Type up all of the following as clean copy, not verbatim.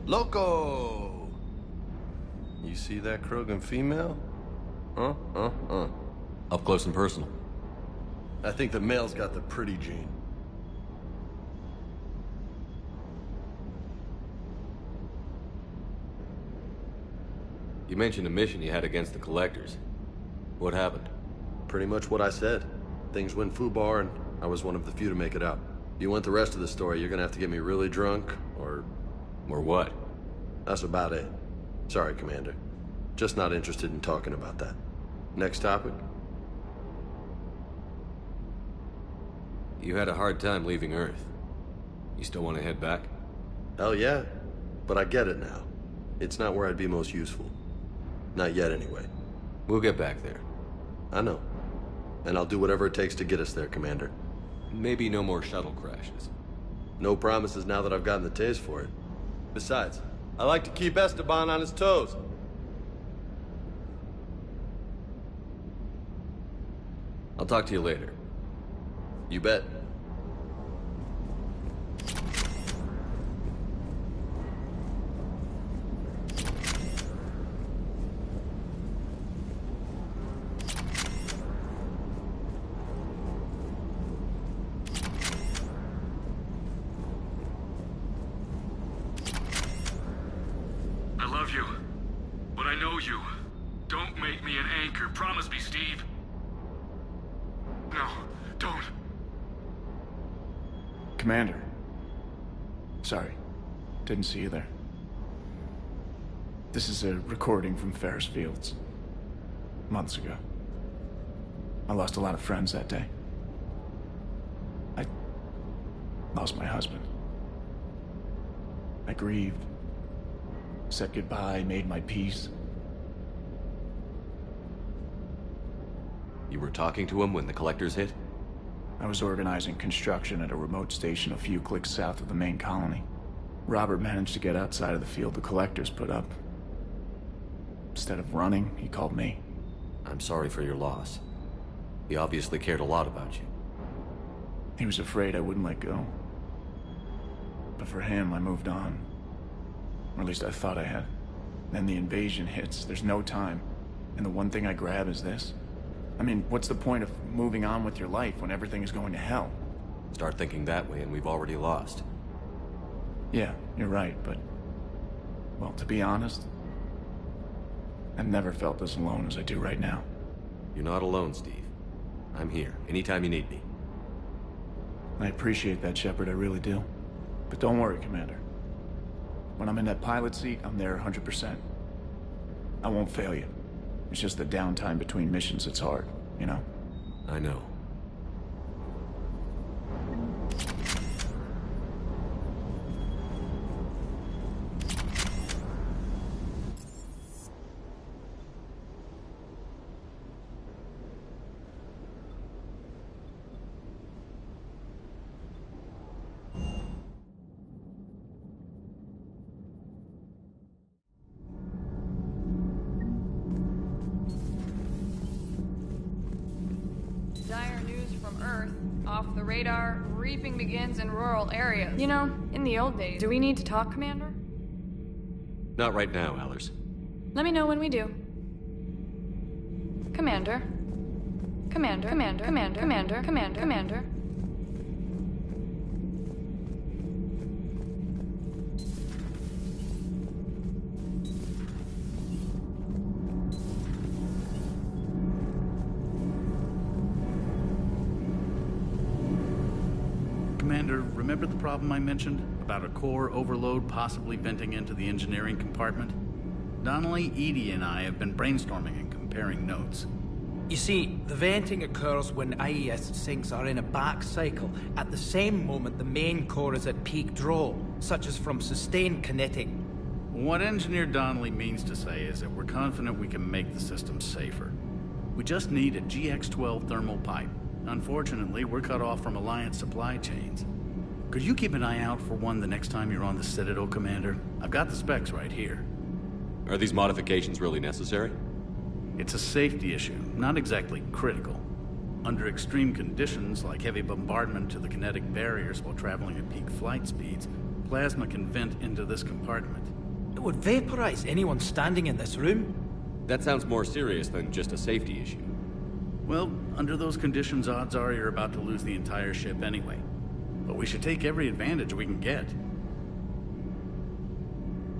Loco! You see that Krogan female? Up close and personal. I think the male's got the pretty gene. You mentioned a mission you had against the Collectors. What happened? Pretty much what I said. Things went foobar, and I was one of the few to make it out. If you want the rest of the story, you're gonna have to get me really drunk, or... Or what? That's about it. Sorry, Commander. Just not interested in talking about that. Next topic? You had a hard time leaving Earth. You still want to head back? Hell yeah. But I get it now. It's not where I'd be most useful. Not yet, anyway. We'll get back there. I know. And I'll do whatever it takes to get us there, Commander. Maybe no more shuttle crashes. No promises now that I've gotten the taste for it. Besides, I like to keep Esteban on his toes. I'll talk to you later. You bet. I love you, but I know you. Don't make me an anchor. Promise me, Steve. No, don't. Commander. Sorry. Didn't see you there. This is a recording from Ferris Fields. Months ago. I lost a lot of friends that day. I lost my husband. I grieved. Said goodbye, made my peace. You were talking to him when the Collectors hit? I was organizing construction at a remote station a few clicks south of the main colony. Robert managed to get outside of the field the Collectors put up. Instead of running, he called me. I'm sorry for your loss. He obviously cared a lot about you. He was afraid I wouldn't let go. But for him, I moved on. Or at least I thought I had. Then the invasion hits, there's no time. And the one thing I grab is this. I mean, what's the point of moving on with your life when everything is going to hell? Start thinking that way and we've already lost. Yeah, you're right, but... well, to be honest, I've never felt as alone as I do right now. You're not alone, Steve. I'm here, anytime you need me. I appreciate that, Shepard, I really do. But don't worry, Commander. When I'm in that pilot seat, I'm there 100%. I won't fail you. It's just the downtime between missions that's hard, you know? I know. Dire news from Earth. Off the radar, reaping begins in rural areas. You know, in the old days. Do we need to talk, Commander? Not right now, Allers. Let me know when we do. Commander. Commander, Commander, Commander, Commander, Commander, Commander. Commander, remember the problem I mentioned? About a core overload possibly venting into the engineering compartment? Donnelly, Edie, and I have been brainstorming and comparing notes. You see, the venting occurs when IES sinks are in a back cycle, at the same moment the main core is at peak draw, such as from sustained kinetic. What Engineer Donnelly means to say is that we're confident we can make the system safer. We just need a GX-12 thermal pipe. Unfortunately, we're cut off from Alliance supply chains. Could you keep an eye out for one the next time you're on the Citadel, Commander? I've got the specs right here. Are these modifications really necessary? It's a safety issue, not exactly critical. Under extreme conditions, like heavy bombardment to the kinetic barriers while traveling at peak flight speeds, plasma can vent into this compartment. It would vaporize anyone standing in this room. That sounds more serious than just a safety issue. Well, under those conditions, odds are you're about to lose the entire ship anyway. But we should take every advantage we can get.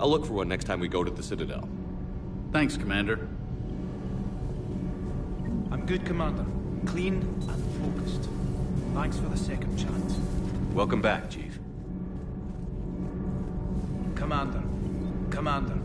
I'll look for one next time we go to the Citadel. Thanks, Commander. I'm good, Commander. Clean and focused. Thanks for the second chance. Welcome back, Chief. Commander. Commander.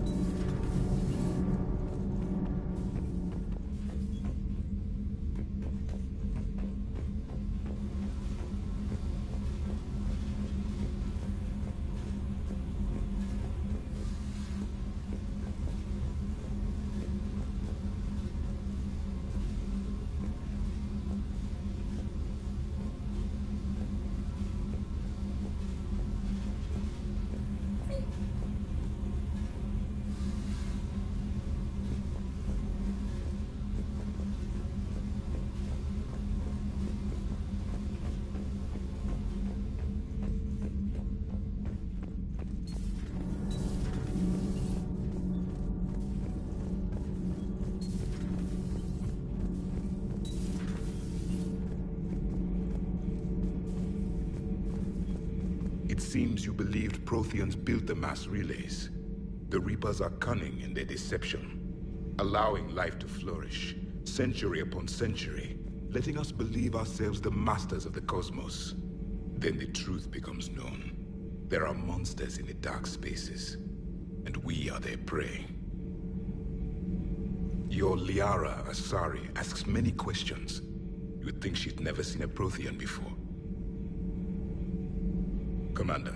It seems you believed Protheans built the mass relays. The Reapers are cunning in their deception, allowing life to flourish, century upon century, letting us believe ourselves the masters of the cosmos. Then the truth becomes known. There are monsters in the dark spaces, and we are their prey. Your Liara Asari asks many questions. You would think she'd never seen a Prothean before. Commander.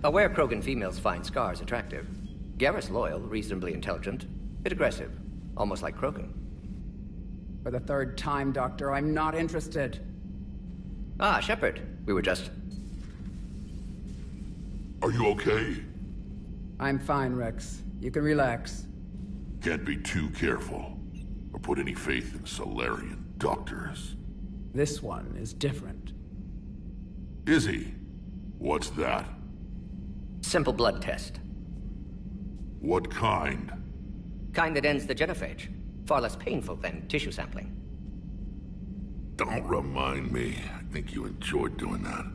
Aware Krogan females find scars attractive. Garrus loyal, reasonably intelligent, bit aggressive, almost like Krogan. For the third time, Doctor, I'm not interested. Ah, Shepard. We were just... Are you okay? I'm fine, Rex. You can relax. Can't be too careful, or put any faith in Solarian doctors. This one is different. Is he? What's that? Simple blood test. What kind? Kind that ends the genophage. Far less painful than tissue sampling. Don't remind me. I think you enjoyed doing that.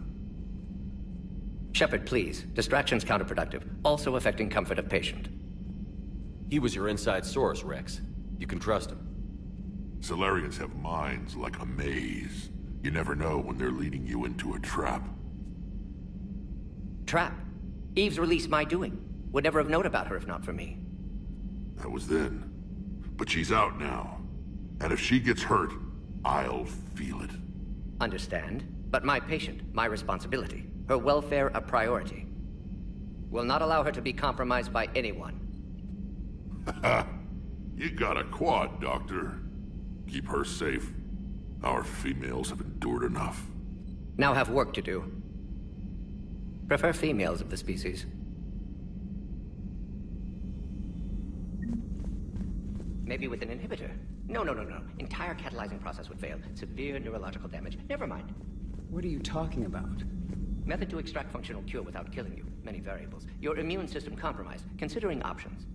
Shepard, please. Distraction's counterproductive, also affecting comfort of patient. He was your inside source, Rex. You can trust him. Solarians have minds like a maze. You never know when they're leading you into a trap. Trap? Eve's release my doing. Would never have known about her if not for me. That was then. But she's out now. And if she gets hurt, I'll feel it. Understand. But my patient, my responsibility. Her welfare a priority. Will not allow her to be compromised by anyone. You got a quad, Doctor. Keep her safe. Our females have endured enough. Now have work to do. Prefer females of the species. Maybe with an inhibitor. No. Entire catalyzing process would fail. Severe neurological damage. Never mind. What are you talking about? Method to extract functional cure without killing you. Many variables. Your immune system compromised. Considering options.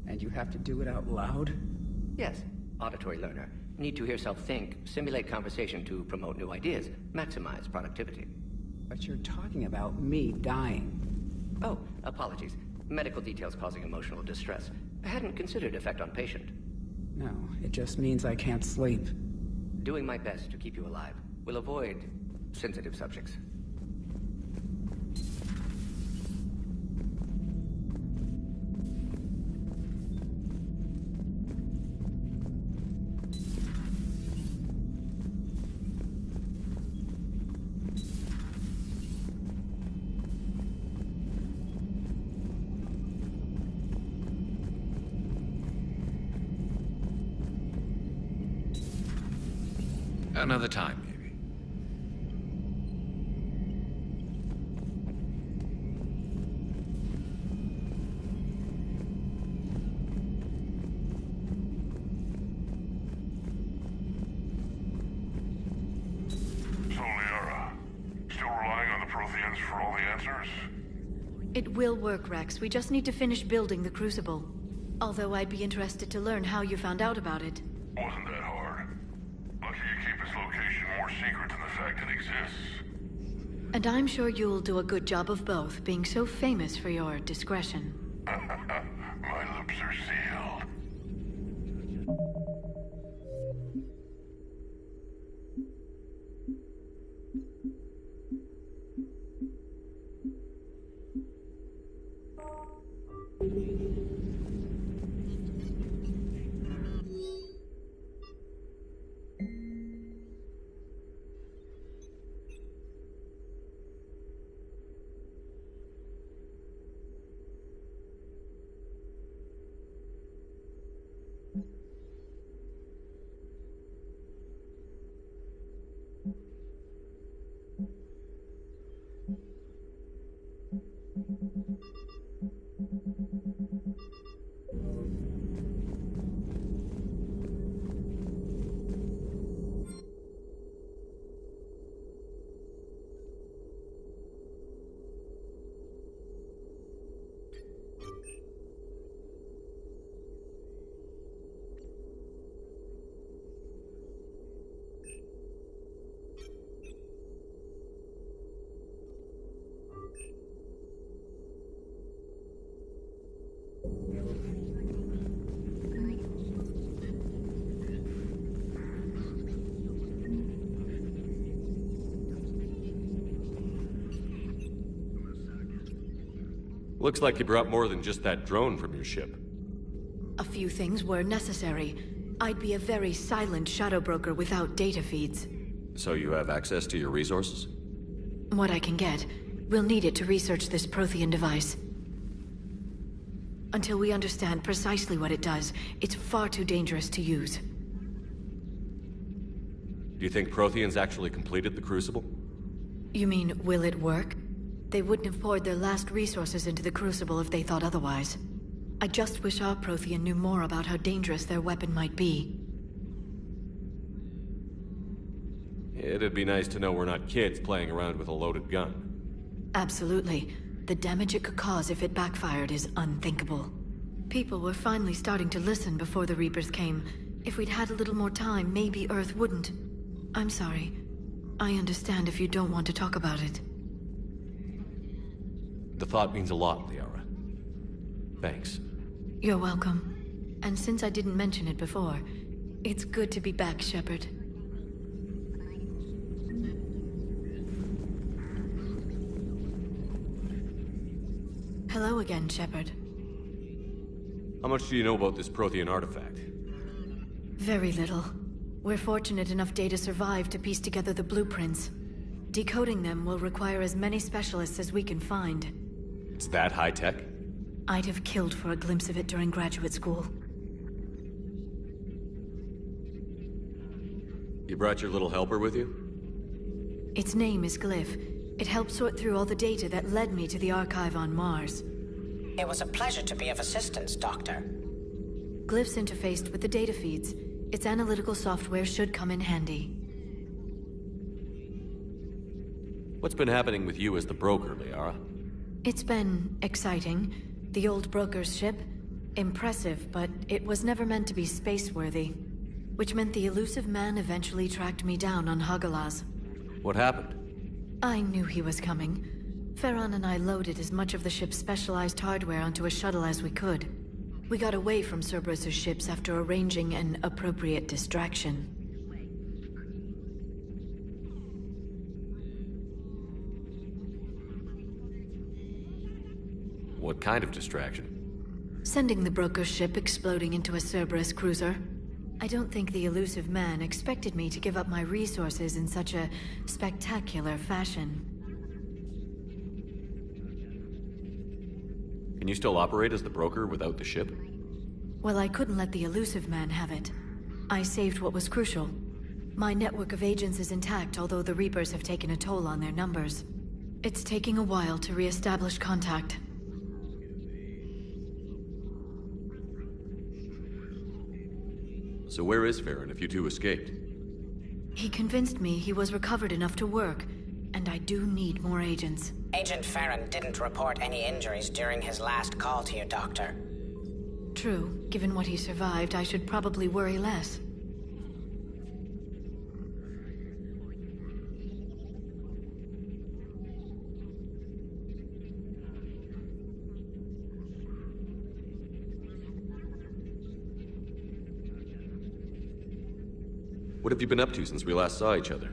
And you have to do it out loud? Yes. Auditory learner. Need to hear self think, simulate conversation to promote new ideas, maximize productivity. But you're talking about me dying. Oh, apologies. Medical details causing emotional distress. I hadn't considered effect on patient. No, it just means I can't sleep. Doing my best to keep you alive. Will avoid sensitive subjects. Another time, maybe. So, Liara, still relying on the Protheans for all the answers? It will work, Rex. We just need to finish building the Crucible. Although I'd be interested to learn how you found out about it. Wasn't that hard. Lucky you keep its location more secret than the fact it exists. And I'm sure you'll do a good job of both, being so famous for your discretion. My lips are sealed. Looks like you brought more than just that drone from your ship. A few things were necessary. I'd be a very silent shadow broker without data feeds. So you have access to your resources? What I can get. We'll need it to research this Prothean device. Until we understand precisely what it does, it's far too dangerous to use. Do you think Protheans actually completed the Crucible? You mean, will it work? They wouldn't have poured their last resources into the Crucible if they thought otherwise. I just wish our Prothean knew more about how dangerous their weapon might be. It'd be nice to know we're not kids playing around with a loaded gun. Absolutely. The damage it could cause if it backfired is unthinkable. People were finally starting to listen before the Reapers came. If we'd had a little more time, maybe Earth wouldn't. I'm sorry. I understand if you don't want to talk about it. The thought means a lot, Liara. Thanks. You're welcome. And since I didn't mention it before, it's good to be back, Shepard. Hello again, Shepard. How much do you know about this Prothean artifact? Very little. We're fortunate enough Data survived to piece together the blueprints. Decoding them will require as many specialists as we can find. It's that high-tech? I'd have killed for a glimpse of it during graduate school. You brought your little helper with you? Its name is Glyph. It helped sort through all the data that led me to the archive on Mars. It was a pleasure to be of assistance, Doctor. Glyphs interfaced with the data feeds. Its analytical software should come in handy. What's been happening with you as the broker, Liara? It's been exciting. The old broker's ship? Impressive, but it was never meant to be space-worthy. Which meant the elusive man eventually tracked me down on Hagalaz. What happened? I knew he was coming. Farron and I loaded as much of the ship's specialized hardware onto a shuttle as we could. We got away from Cerberus' ships after arranging an appropriate distraction. What kind of distraction? Sending the broker's ship exploding into a Cerberus cruiser. I don't think the elusive man expected me to give up my resources in such a spectacular fashion. Can you still operate as the broker without the ship? Well, I couldn't let the elusive man have it. I saved what was crucial. My network of agents is intact, although the Reapers have taken a toll on their numbers. It's taking a while to re-establish contact. So where is Farron if you two escaped? He convinced me he was recovered enough to work, and I do need more agents. Agent Farron didn't report any injuries during his last call to you, Doctor. True. Given what he survived, I should probably worry less. What have you been up to since we last saw each other?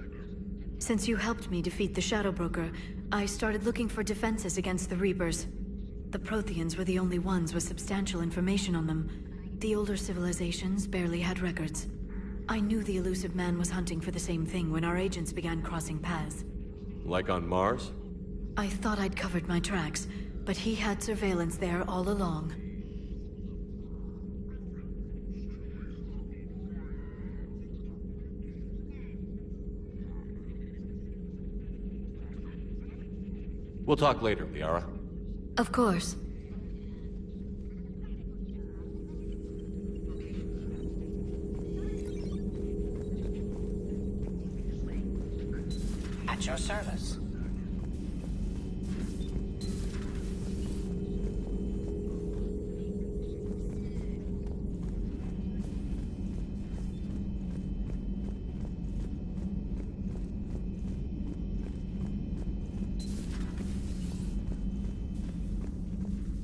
Since you helped me defeat the Shadow Broker, I started looking for defenses against the Reapers. The Protheans were the only ones with substantial information on them. The older civilizations barely had records. I knew the elusive man was hunting for the same thing when our agents began crossing paths. Like on Mars? I thought I'd covered my tracks, but he had surveillance there all along. We'll talk later, Liara. Of course. At your service.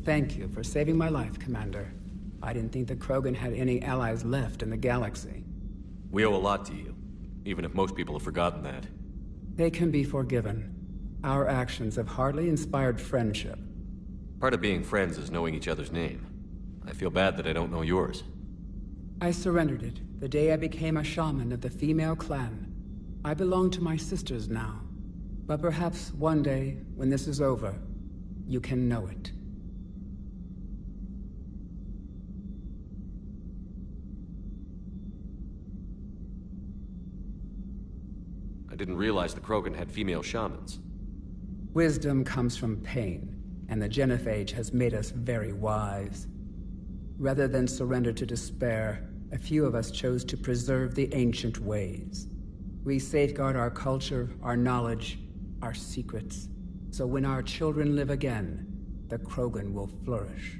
Thank you for saving my life, Commander. I didn't think the Krogan had any allies left in the galaxy. We owe a lot to you, even if most people have forgotten that. They can be forgiven. Our actions have hardly inspired friendship. Part of being friends is knowing each other's name. I feel bad that I don't know yours. I surrendered it the day I became a shaman of the female clan. I belong to my sisters now. But perhaps one day, when this is over, you can know it. I didn't realize the Krogan had female shamans. Wisdom comes from pain, and the Genophage has made us very wise. Rather than surrender to despair, a few of us chose to preserve the ancient ways. We safeguard our culture, our knowledge, our secrets, so when our children live again, the Krogan will flourish.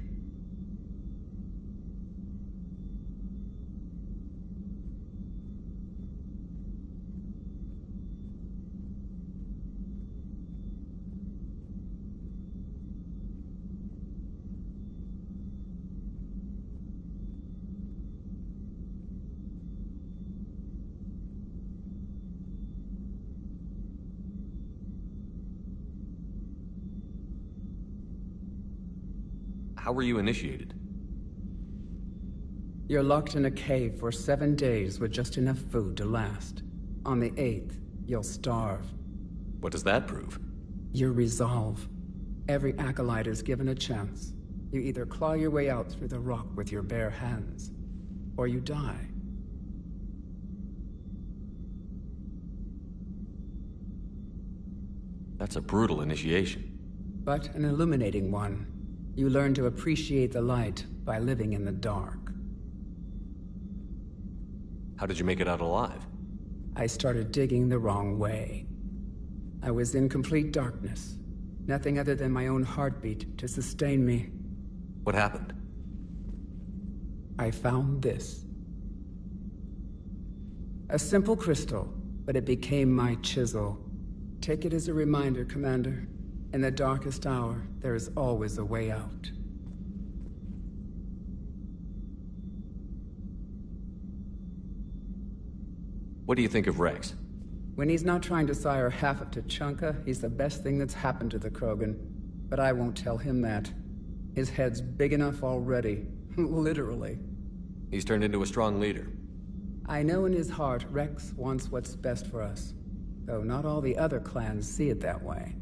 How were you initiated? You're locked in a cave for 7 days with just enough food to last. On the 8th, you'll starve. What does that prove? Your resolve. Every acolyte is given a chance. You either claw your way out through the rock with your bare hands, or you die. That's a brutal initiation. But an illuminating one. You learn to appreciate the light by living in the dark. How did you make it out alive? I started digging the wrong way. I was in complete darkness. Nothing other than my own heartbeat to sustain me. What happened? I found this. A simple crystal, but it became my chisel. Take it as a reminder, Commander. In the darkest hour, there is always a way out. What do you think of Rex? When he's not trying to sire half of Tuchanka, he's the best thing that's happened to the Krogan. But I won't tell him that. His head's big enough already. Literally. He's turned into a strong leader. I know in his heart Rex wants what's best for us. Though not all the other clans see it that way.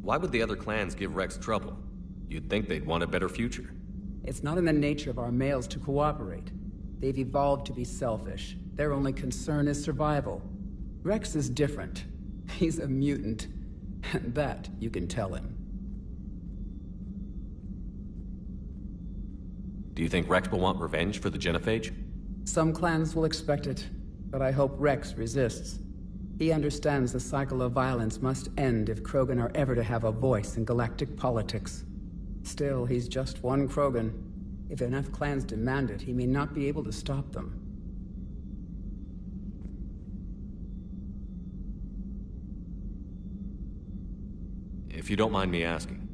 Why would the other clans give Rex trouble? You'd think they'd want a better future. It's not in the nature of our males to cooperate. They've evolved to be selfish. Their only concern is survival. Rex is different. He's a mutant. And that you can tell him. Do you think Rex will want revenge for the Genophage? Some clans will expect it, but I hope Rex resists. He understands the cycle of violence must end if Krogan are ever to have a voice in galactic politics. Still, he's just one Krogan. If enough clans demand it, he may not be able to stop them. If you don't mind me asking,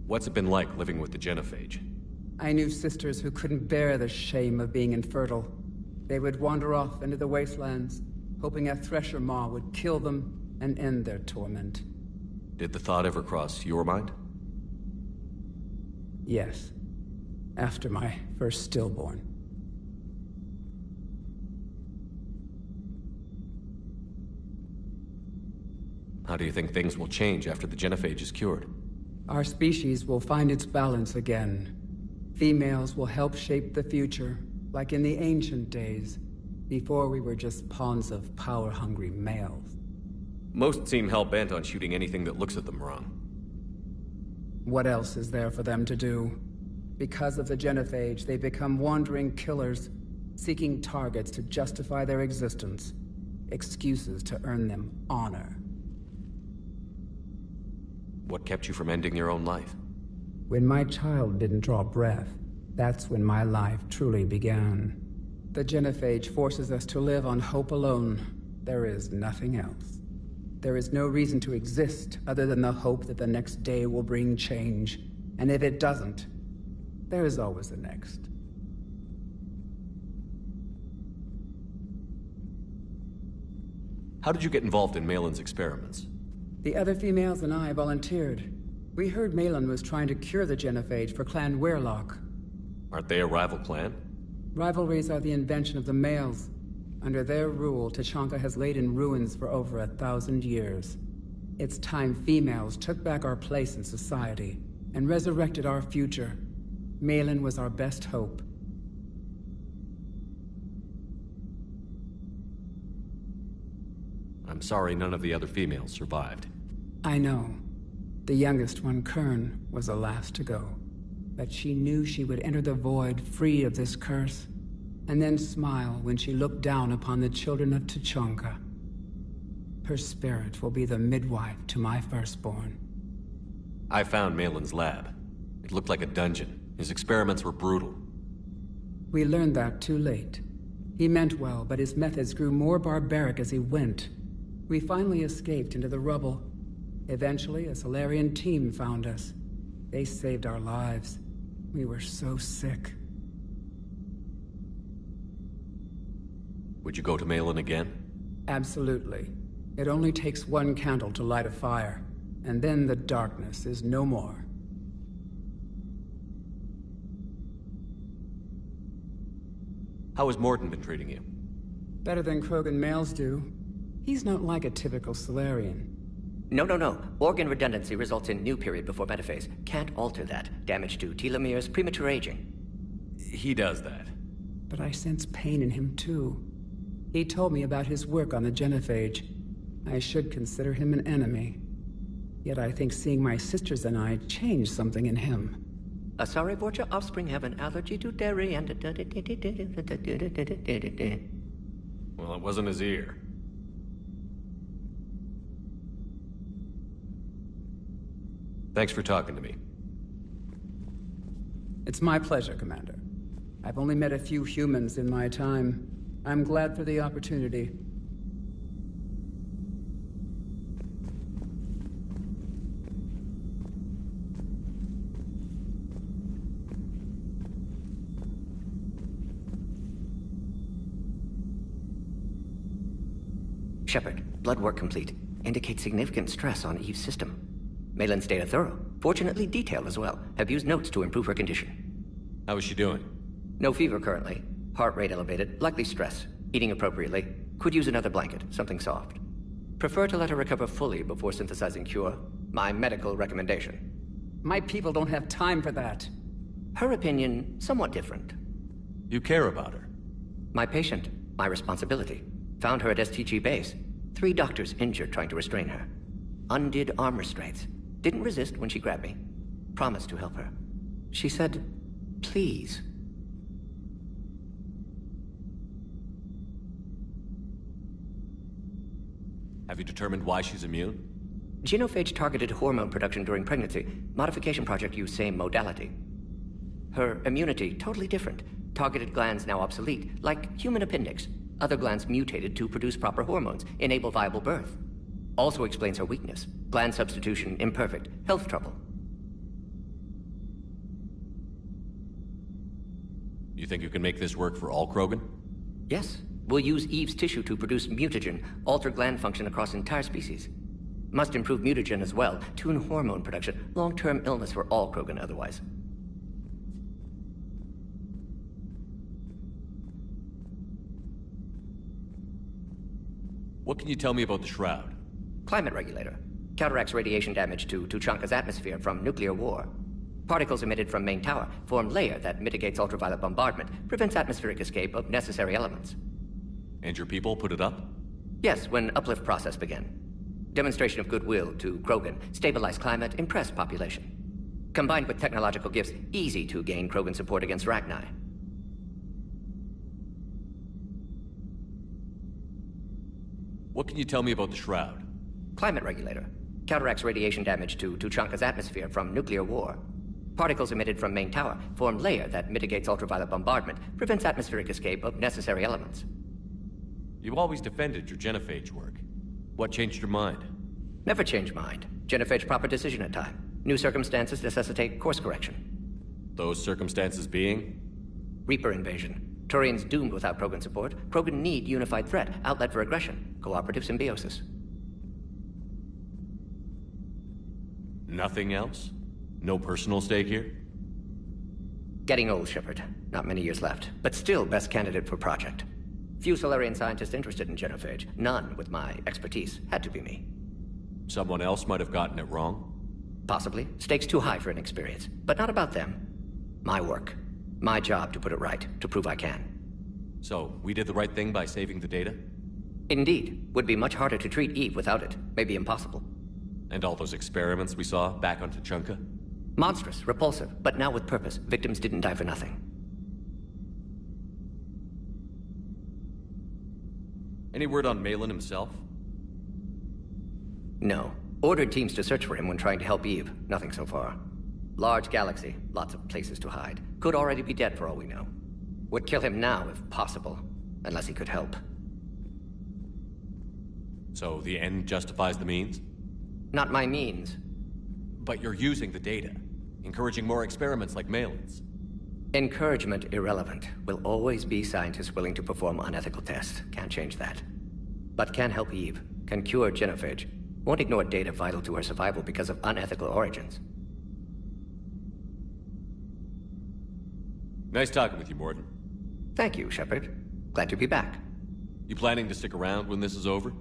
what's it been like living with the Genophage? I knew sisters who couldn't bear the shame of being infertile. They would wander off into the wastelands, hoping a Thresher Maw would kill them and end their torment. Did the thought ever cross your mind? Yes. After my first stillborn. How do you think things will change after the Genophage is cured? Our species will find its balance again. Females will help shape the future, like in the ancient days, before we were just pawns of power-hungry males. Most seem hell-bent on shooting anything that looks at them wrong. What else is there for them to do? Because of the Genophage, they become wandering killers, seeking targets to justify their existence, excuses to earn them honor. What kept you from ending your own life? When my child didn't draw breath, that's when my life truly began. The Genophage forces us to live on hope alone. There is nothing else. There is no reason to exist other than the hope that the next day will bring change. And if it doesn't, there is always the next. How did you get involved in Malin's experiments? The other females and I volunteered. We heard Malin was trying to cure the Genophage for Clan Weirlock. Aren't they a rival clan? Rivalries are the invention of the males. Under their rule, Tuchanka has laid in ruins for over 1,000 years. It's time females took back our place in society and resurrected our future. Malin was our best hope. I'm sorry none of the other females survived. I know. The youngest one, Kern, was the last to go. But she knew she would enter the void free of this curse, and then smile when she looked down upon the children of Tuchanka. Her spirit will be the midwife to my firstborn. I found Malin's lab. It looked like a dungeon. His experiments were brutal. We learned that too late. He meant well, but his methods grew more barbaric as he went. We finally escaped into the rubble. Eventually, a Solarian team found us. They saved our lives. We were so sick. Would you go to Malin again? Absolutely. It only takes one candle to light a fire, and then the darkness is no more. How has Mordin been treating you? Better than Krogan males do. He's not like a typical Solarian. No. Organ redundancy results in new period before metaphase. Can't alter that. Damage to telomeres, premature aging. He does that. But I sense pain in him too. He told me about his work on the Genophage. I should consider him an enemy. Yet I think seeing my sisters and I changed something in him. A Sarevorcha offspring have an allergy to dairy and... Well, it wasn't his ear. Thanks for talking to me. It's my pleasure, Commander. I've only met a few humans in my time. I'm glad for the opportunity. Shepard, blood work complete. Indicates significant stress on Eve's system. Malin's data thorough. Fortunately detailed as well. Have used notes to improve her condition. How is she doing? No fever currently. Heart rate elevated. Likely stress. Eating appropriately. Could use another blanket. Something soft. Prefer to let her recover fully before synthesizing cure. My medical recommendation. My people don't have time for that. Her opinion, somewhat different. You care about her. My patient. My responsibility. Found her at STG base. 3 doctors injured trying to restrain her. Undid arm restraints. Didn't resist when she grabbed me. Promised to help her. She said, please. Have you determined why she's immune? Genophage targeted hormone production during pregnancy. Modification project used same modality. Her immunity, totally different. Targeted glands now obsolete, like human appendix. Other glands mutated to produce proper hormones, enable viable birth. Also explains her weakness. Gland substitution imperfect. Health trouble. You think you can make this work for all Krogan? Yes. We'll use Eve's tissue to produce mutagen, alter gland function across entire species. Must improve mutagen as well, tune hormone production, long-term illness for all Krogan otherwise. What can you tell me about the Shroud? Climate regulator. Counteracts radiation damage to Tuchanka's atmosphere from nuclear war. Particles emitted from main tower form layer that mitigates ultraviolet bombardment, prevents atmospheric escape of necessary elements. And your people put it up? Yes, when uplift process began. Demonstration of goodwill to Krogan, stabilize climate, impress population. Combined with technological gifts, easy to gain Krogan support against Rachni. What can you tell me about the Shroud? Climate regulator. Counteracts radiation damage to Tuchanka's atmosphere from nuclear war. Particles emitted from main tower form layer that mitigates ultraviolet bombardment, prevents atmospheric escape of necessary elements. You always defended your genophage work. What changed your mind? Never change mind. Genophage proper decision at time. New circumstances necessitate course correction. Those circumstances being? Reaper invasion. Turians doomed without Krogan support. Krogan need unified threat, outlet for aggression, cooperative symbiosis. Nothing else? No personal stake here? Getting old, Shepard. Not many years left, but still best candidate for project. Few Solarian scientists interested in genophage. None with my expertise. Had to be me. Someone else might have gotten it wrong? Possibly. Stakes too high for inexperience. But not about them. My work. My job to put it right, to prove I can. So, we did the right thing by saving the data? Indeed. Would be much harder to treat Eve without it. Maybe impossible. And all those experiments we saw back on Tuchanka? Monstrous, repulsive, but now with purpose. Victims didn't die for nothing. Any word on Malin himself? No. Ordered teams to search for him when trying to help Eve. Nothing so far. Large galaxy, lots of places to hide. Could already be dead for all we know. Would kill him now if possible, unless he could help. So the end justifies the means? Not my means. But you're using the data, encouraging more experiments like Malin's. Encouragement irrelevant. Will always be scientists willing to perform unethical tests. Can't change that. But can help Eve. Can cure genophage. Won't ignore data vital to her survival because of unethical origins. Nice talking with you, Morden. Thank you, Shepard. Glad to be back. You planning to stick around when this is over?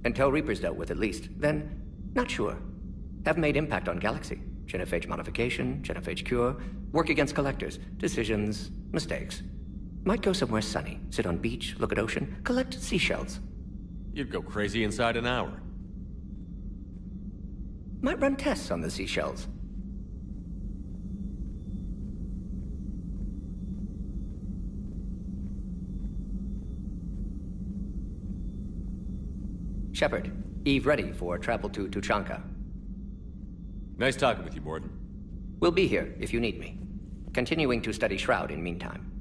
Until Reaper's dealt with, at least. Then, not sure. Have made impact on Galaxy. Genophage modification, genophage cure, work against collectors, decisions, mistakes. Might go somewhere sunny, sit on beach, look at ocean, collect seashells. You'd go crazy inside an hour. Might run tests on the seashells. Shepard, Eve ready for travel to Tuchanka. Nice talking with you, Morden. We'll be here if you need me. Continuing to study Shroud in meantime.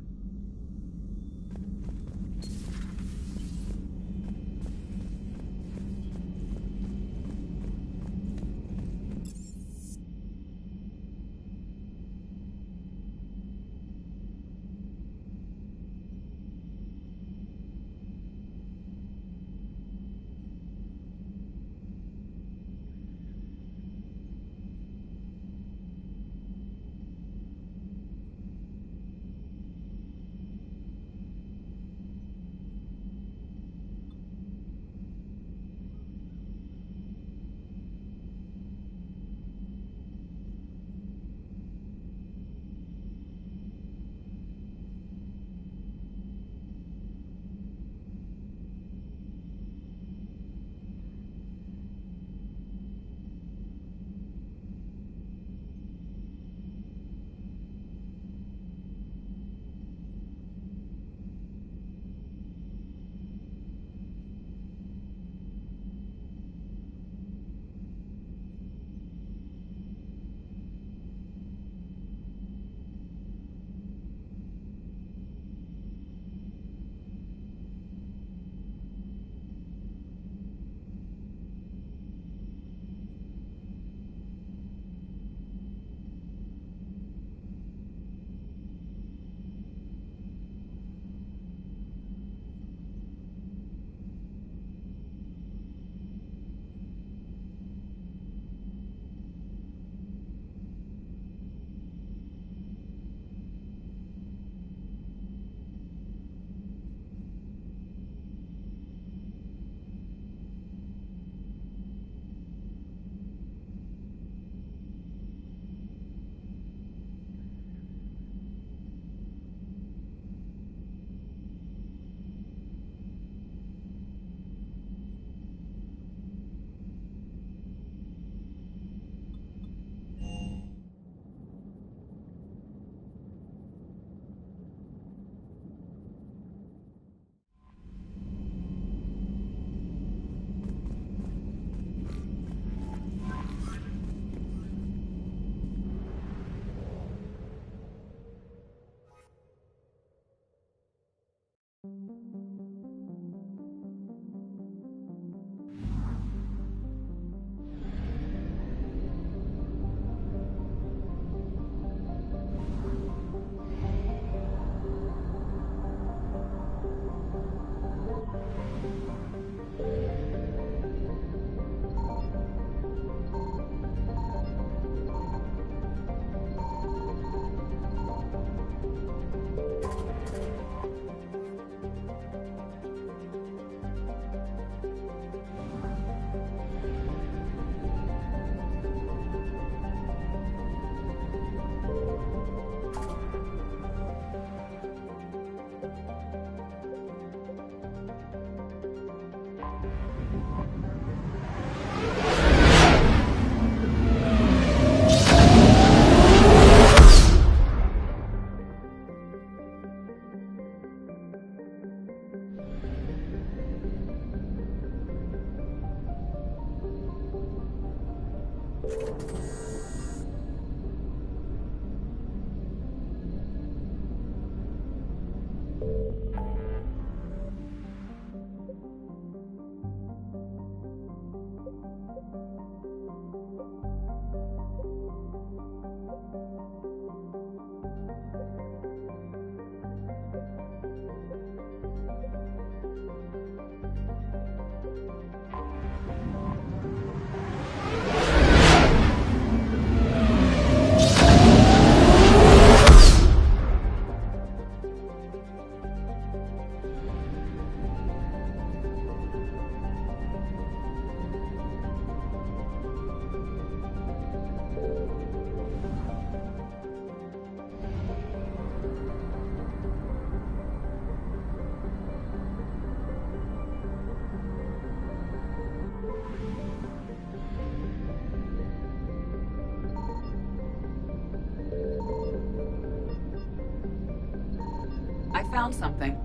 I found something.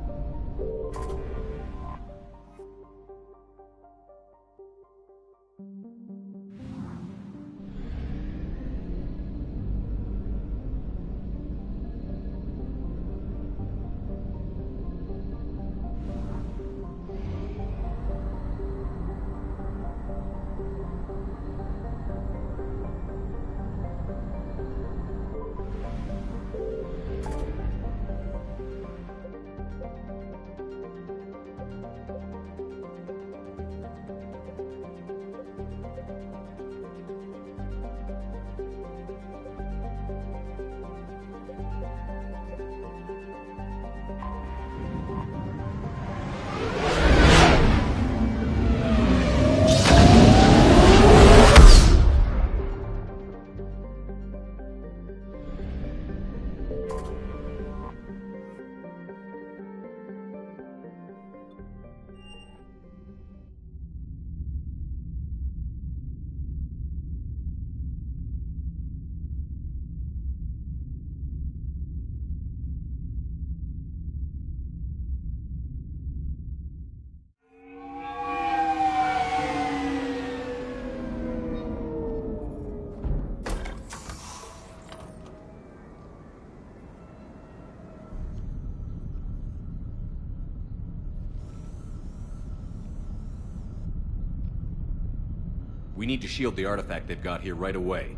We need to shield the artifact they've got here right away.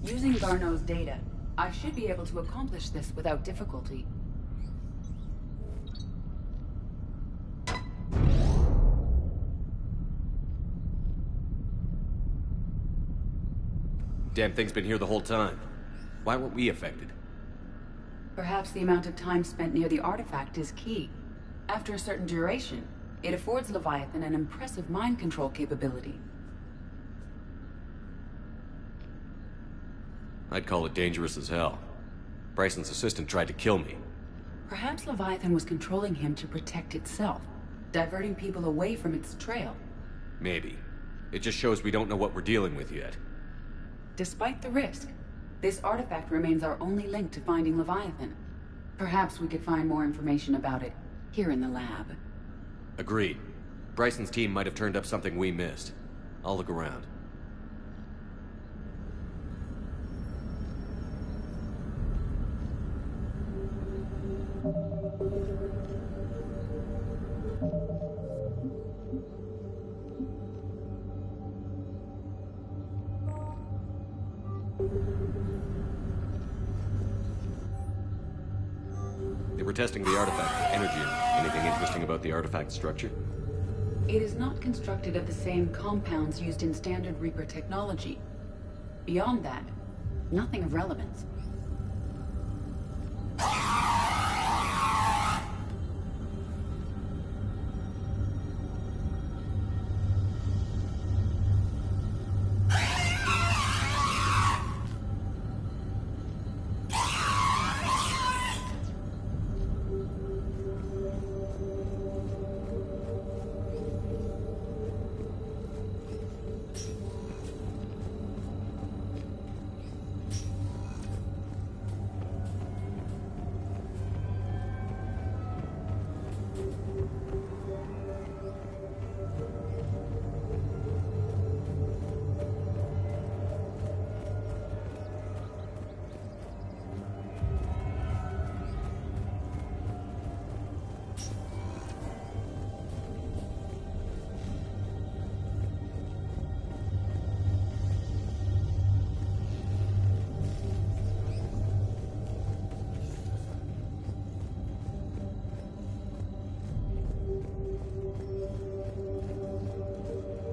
Using Garneau's data, I should be able to accomplish this without difficulty. Damn thing's been here the whole time. Why weren't we affected? Perhaps the amount of time spent near the artifact is key. After a certain duration, it affords Leviathan an impressive mind control capability. I'd call it dangerous as hell. Bryson's assistant tried to kill me. Perhaps Leviathan was controlling him to protect itself, diverting people away from its trail. Maybe. It just shows we don't know what we're dealing with yet. Despite the risk, this artifact remains our only link to finding Leviathan. Perhaps we could find more information about it here in the lab. Agreed. Bryson's team might have turned up something we missed. I'll look around. They were testing the artifact for energy. Anything interesting about the artifact structure? It is not constructed of the same compounds used in standard Reaper technology. Beyond that, nothing of relevance.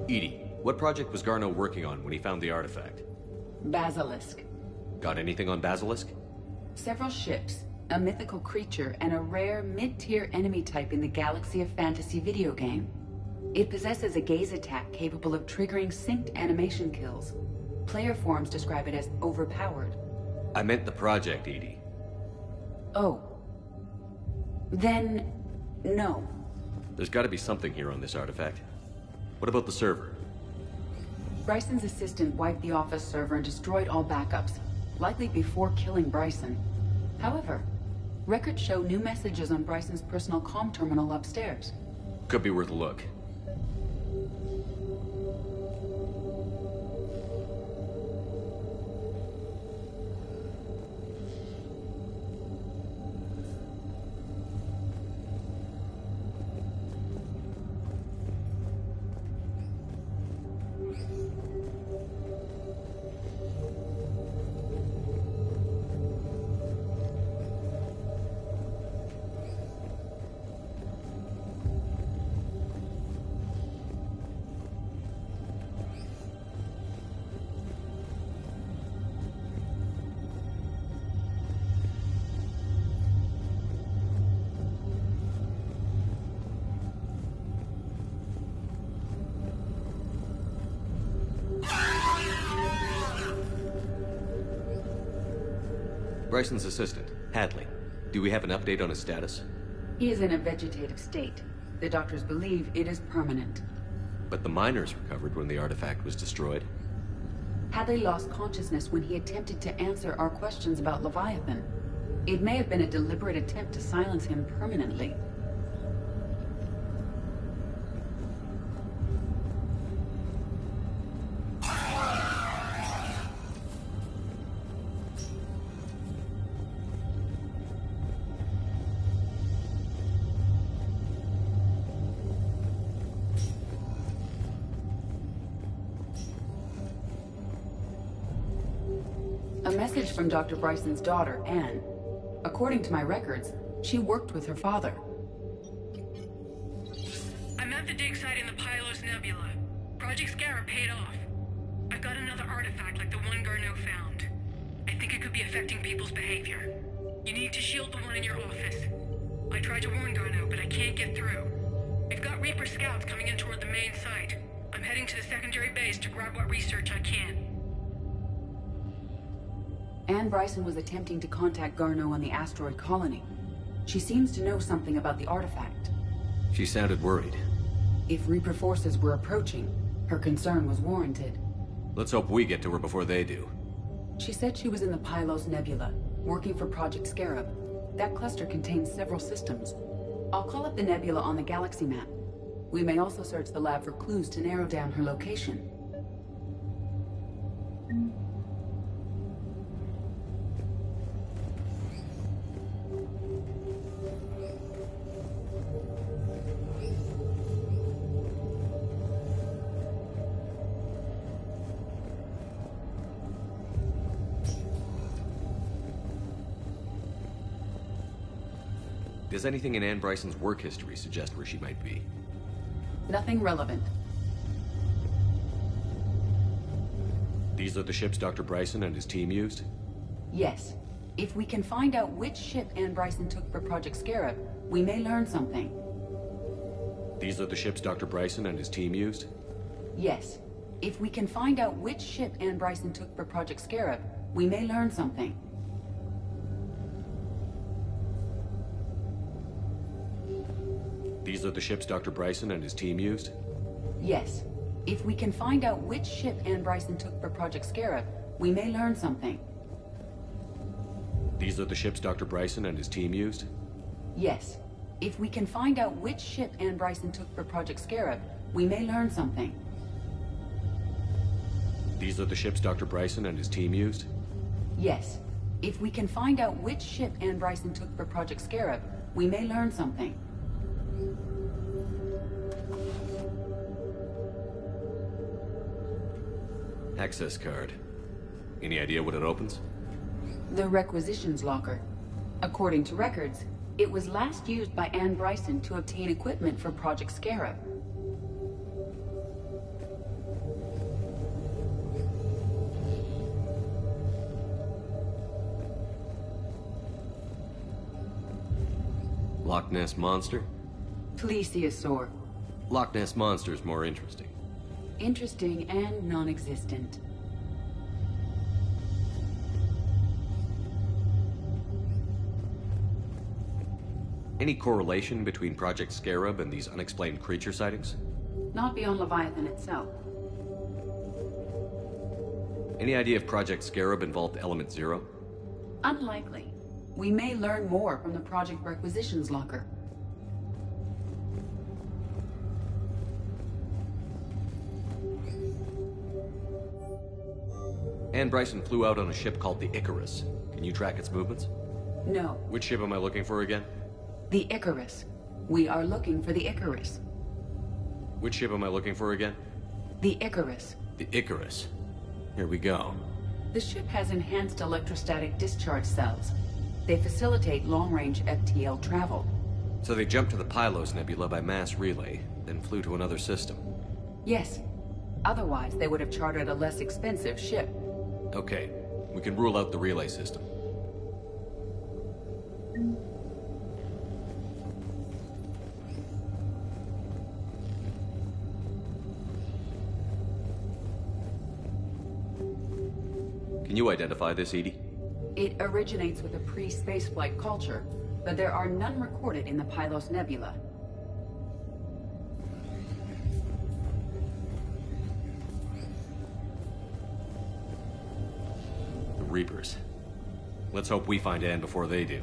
Edie, what project was Garneau working on when he found the artifact? Basilisk. Got anything on Basilisk? Several ships, a mythical creature, and a rare mid-tier enemy type in the Galaxy of Fantasy video game. It possesses a gaze attack capable of triggering synced animation kills. Player forums describe it as overpowered. I meant the project, Edie. Oh. Then, no. There's gotta be something here on this artifact. What about the server? Bryson's assistant wiped the office server and destroyed all backups, likely before killing Bryson. However, records show new messages on Bryson's personal comm terminal upstairs. Could be worth a look. Bryson's assistant, Hadley. Do we have an update on his status? He is in a vegetative state. The doctors believe it is permanent. But the miners recovered when the artifact was destroyed. Hadley lost consciousness when he attempted to answer our questions about Leviathan. It may have been a deliberate attempt to silence him permanently. message from Dr. Bryson's daughter, Anne. According to my records, she worked with her father. I'm at the dig site in the Pylos Nebula. Project Scarab paid off. I've got another artifact like the one Garneau found. I think it could be affecting people's behavior. You need to shield the one in your office. I tried to warn Garneau, but I can't get through. We've got Reaper scouts coming in toward the main site. I'm heading to the secondary base to grab what research I can. Anne Bryson was attempting to contact Garneau on the asteroid colony. She seems to know something about the artifact. She sounded worried. If Reaper forces were approaching, her concern was warranted. Let's hope we get to her before they do. She said she was in the Pylos Nebula, working for Project Scarab. That cluster contains several systems. I'll call up the nebula on the galaxy map. We may also search the lab for clues to narrow down her location. Does anything in Anne Bryson's work history suggest where she might be? Nothing relevant. These are the ships Dr. Bryson and his team used? Yes. If we can find out which ship Anne Bryson took for Project Scarab, we may learn something. These are the ships Dr. Bryson and his team used? Yes. If we can find out which ship Anne Bryson took for Project Scarab, we may learn something. These are the ships Dr. Bryson and his team used? Yes. If we can find out which ship Anne Bryson took for Project Scarab, we may learn something. These are the ships Dr. Bryson and his team used? Yes. If we can find out which ship Anne Bryson took for Project Scarab, we may learn something. These are the ships Dr. Bryson and his team used? Yes. If we can find out which ship Anne Bryson took for Project Scarab, we may learn something. Access card. Any idea what it opens? The requisitions locker. According to records, it was last used by Anne Bryson to obtain equipment for Project Scarab. Loch Ness Monster? Plesiosaur. Loch Ness Monster's more interesting. Interesting and non-existent. Any correlation between Project Scarab and these unexplained creature sightings? Not beyond Leviathan itself. Any idea if Project Scarab involved Element Zero? Unlikely. We may learn more from the Project Requisitions locker. Anne Bryson flew out on a ship called the Icarus. Can you track its movements? No. Which ship am I looking for again? The Icarus. We are looking for the Icarus. Which ship am I looking for again? The Icarus. The Icarus. Here we go. The ship has enhanced electrostatic discharge cells. They facilitate long-range FTL travel. So they jumped to the Pylos Nebula by mass relay, then flew to another system. Yes. Otherwise, they would have chartered a less expensive ship. Okay, we can rule out the relay system. Can you identify this, Edie? It originates with a pre-spaceflight culture, but there are none recorded in the Pylos Nebula. The Reapers. Let's hope we find Anne before they do.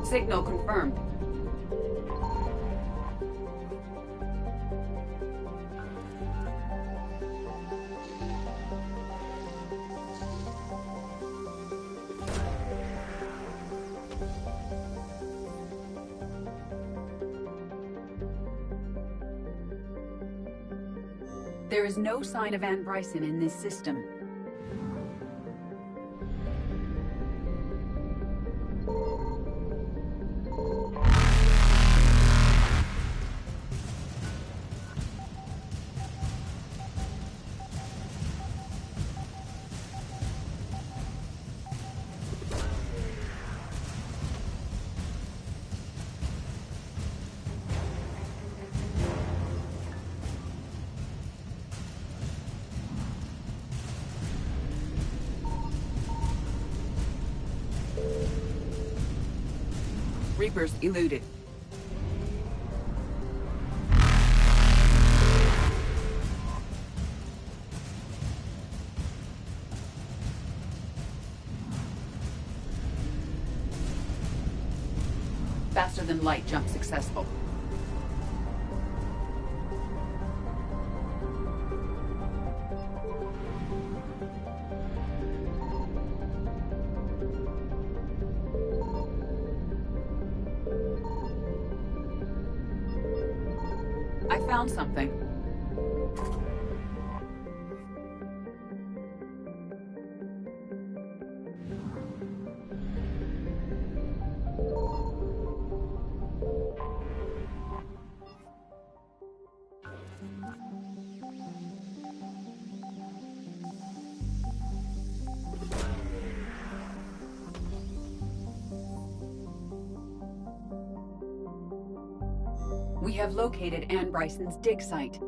Signal confirmed. There is no sign of Ann Bryson in this system. Reapers eluded. Faster than light jump successful. I found something. We have located Ann Bryson's dig site.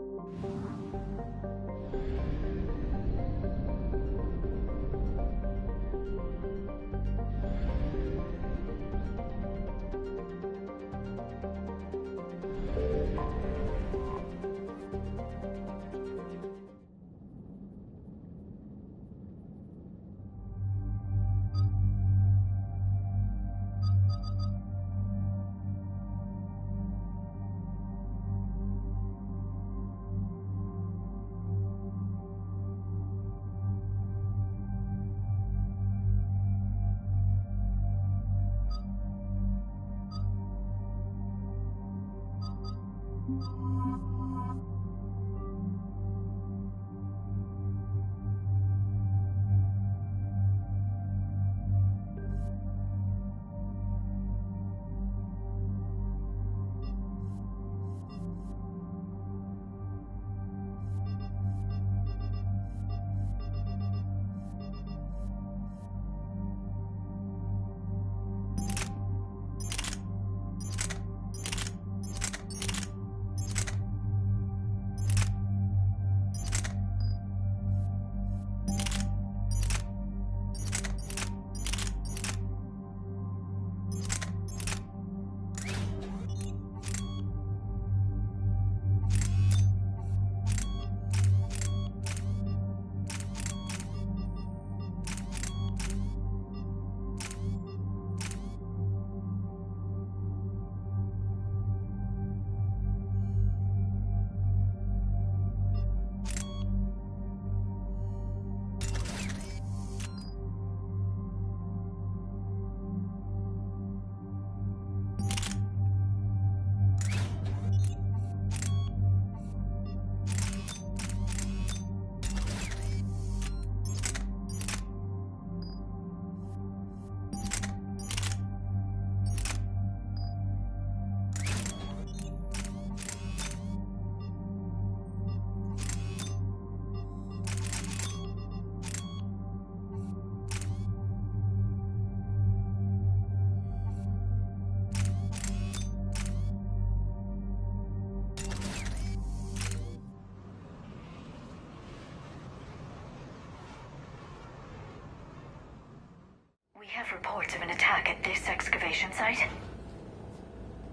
We have reports of an attack at this excavation site.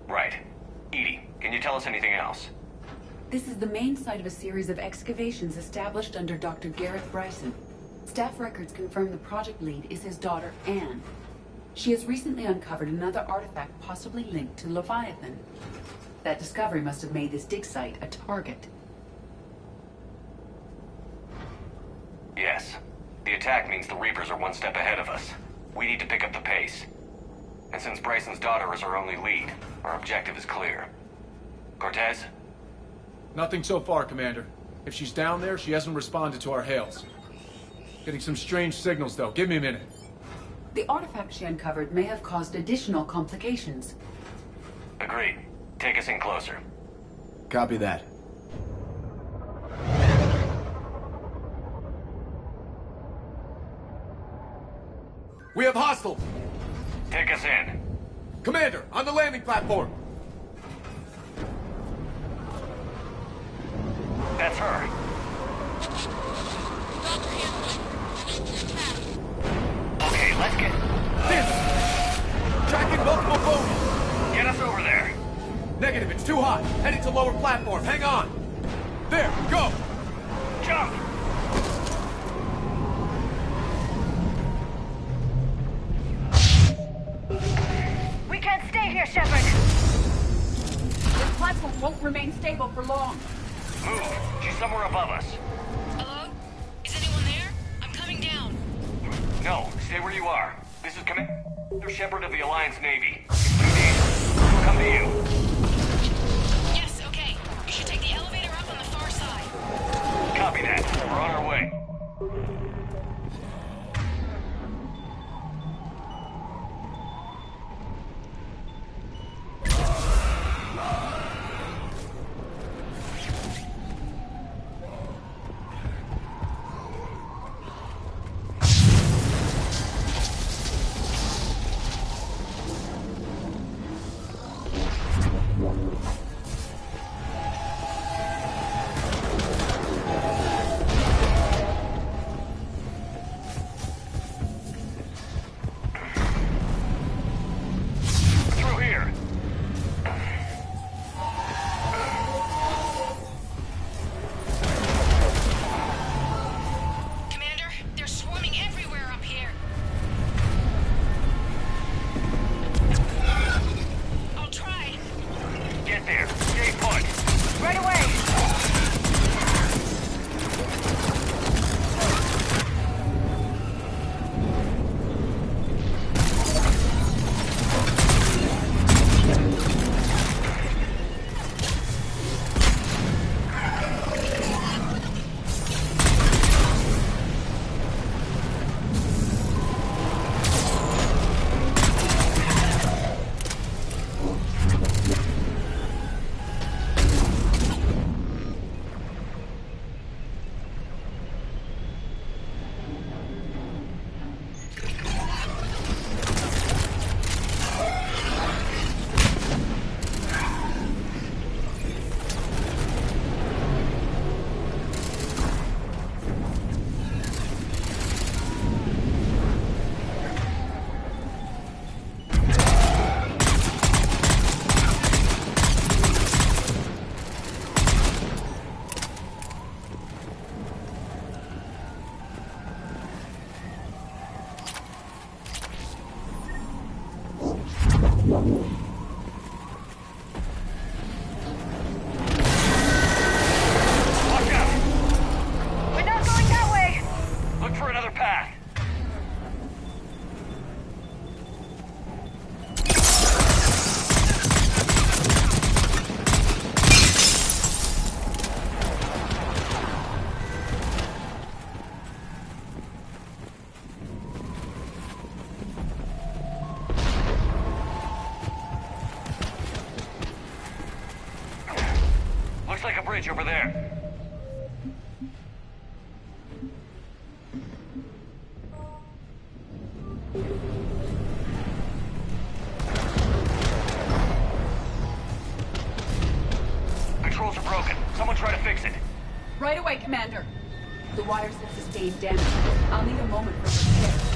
Right. Edie, can you tell us anything else? This is the main site of a series of excavations established under Dr. Gareth Bryson. Staff records confirm the project lead is his daughter, Anne. She has recently uncovered another artifact possibly linked to Leviathan. That discovery must have made this dig site a target. Yes. The attack means the Reapers are one step ahead of us. We need to pick up the pace. And since Bryson's daughter is our only lead, our objective is clear. Cortez? Nothing so far, Commander. If she's down there, she hasn't responded to our hails. Getting some strange signals, though. Give me a minute. The artifact she uncovered may have caused additional complications. Agreed. Take us in closer. Copy that. We have hostiles! Take us in. Commander, on the landing platform! That's her. Okay, let's get... Tracking multiple bogies! Get us over there. Negative, it's too hot. Headed to lower platform. Hang on. There, go! Jump! We can't stay here, Shepard! This platform won't remain stable for long. Move. She's somewhere above us. Hello? Is anyone there? I'm coming down. No, stay where you are. This is Commander Shepard of the Alliance Navy. It's too dangerous. We'll come to you. Yes, okay. You should take the elevator up on the far side. Copy that. We're on our way. Looks like a bridge over there. Controls are broken. Someone try to fix it. Right away, Commander. The wires have sustained damage. I'll need a moment for repair.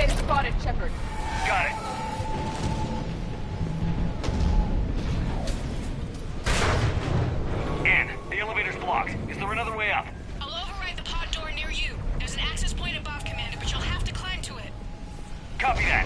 Elevator spotted, Shepard. Got it. Ann, the elevator's blocked. Is there another way up? I'll override the pod door near you. There's an access point above, Commander, but you'll have to climb to it. Copy that.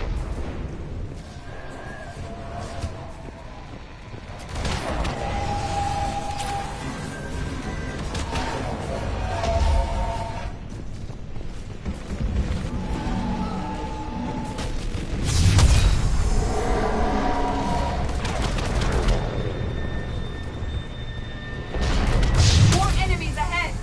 More enemies ahead!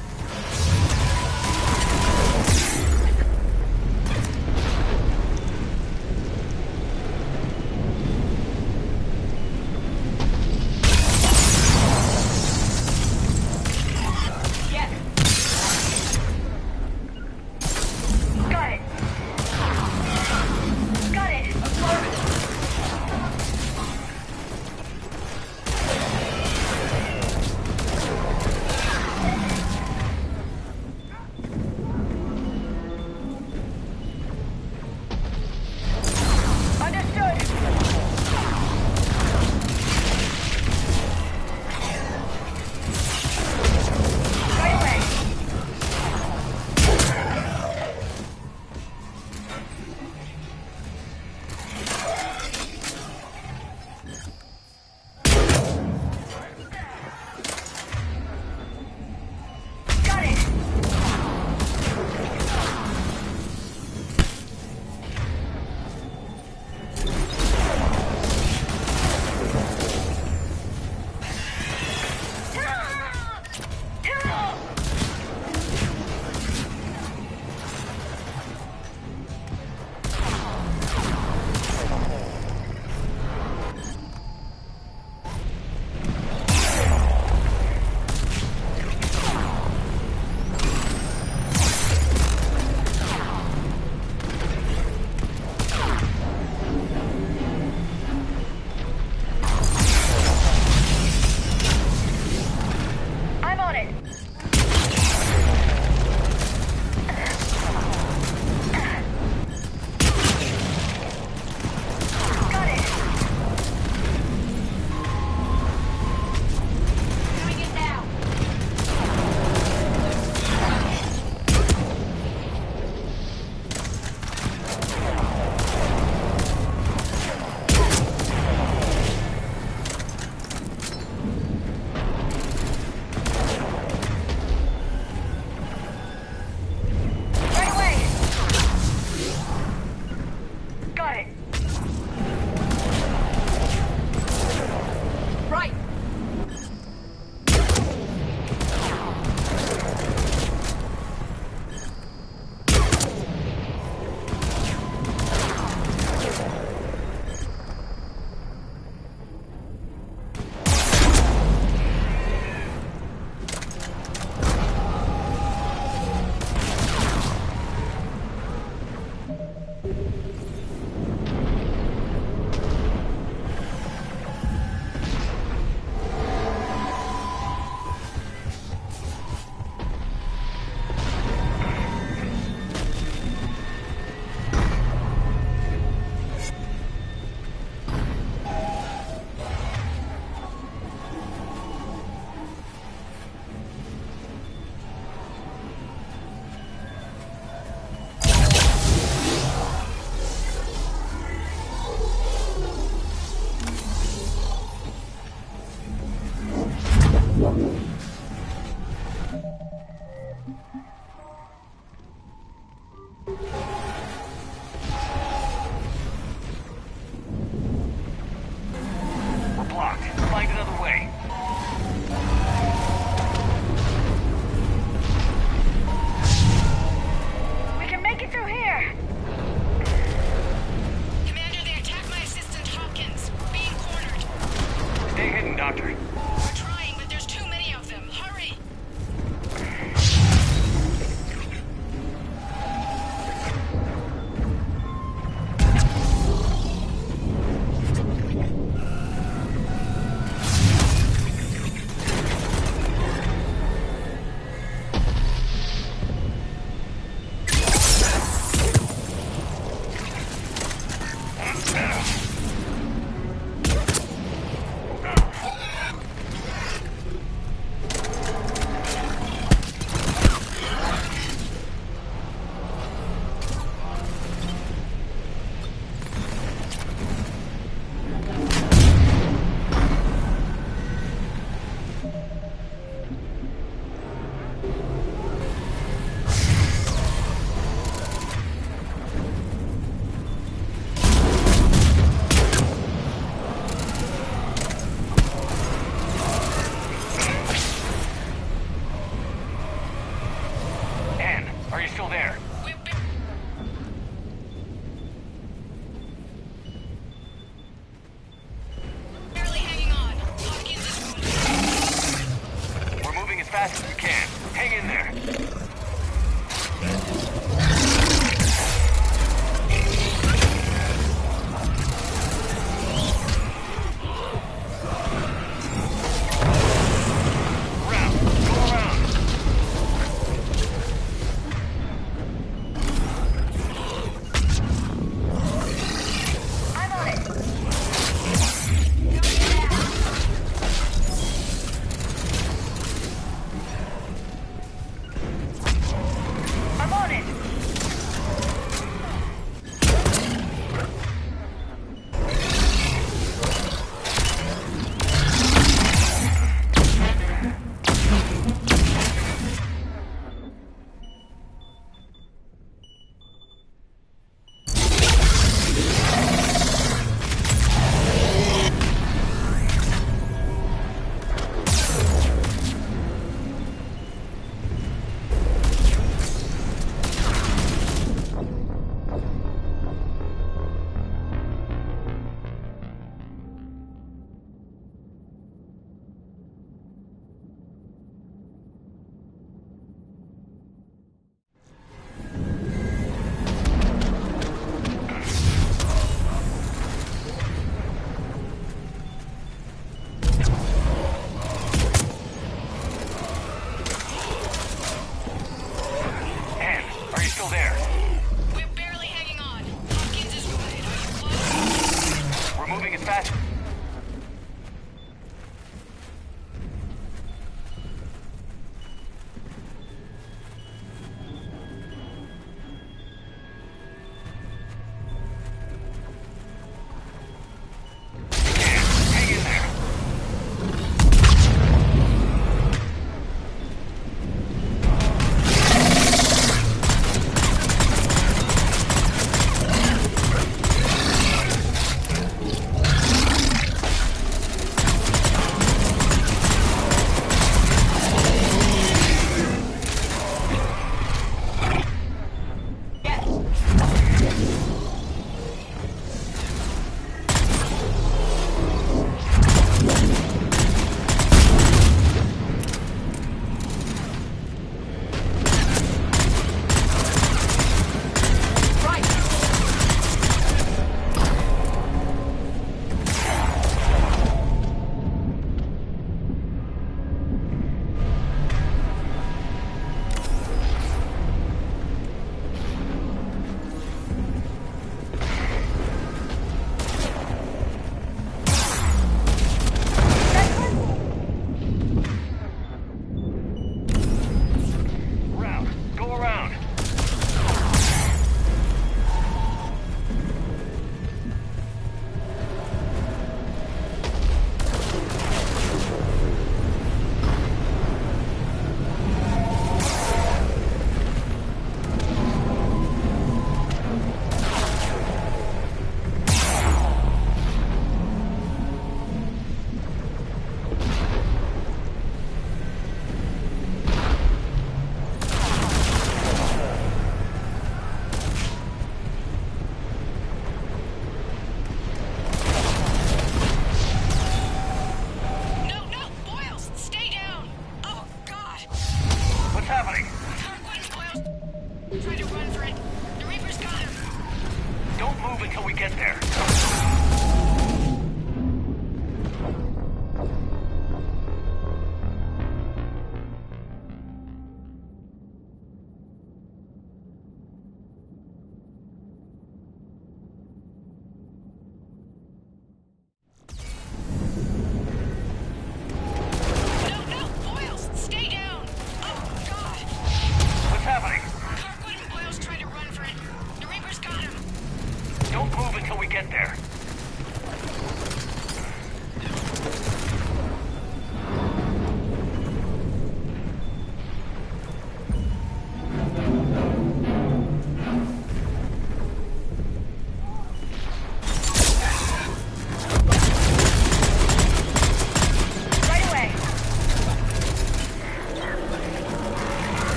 get there.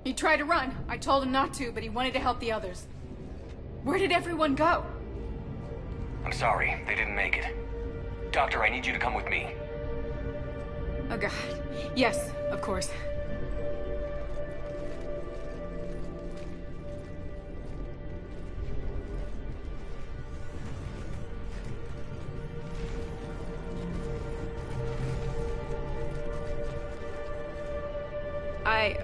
He tried to run. I told him not to, but he wanted to help the others. Where did everyone go? I'm sorry, they didn't make it. Doctor, I need you to come with me. Oh god. Yes, of course. I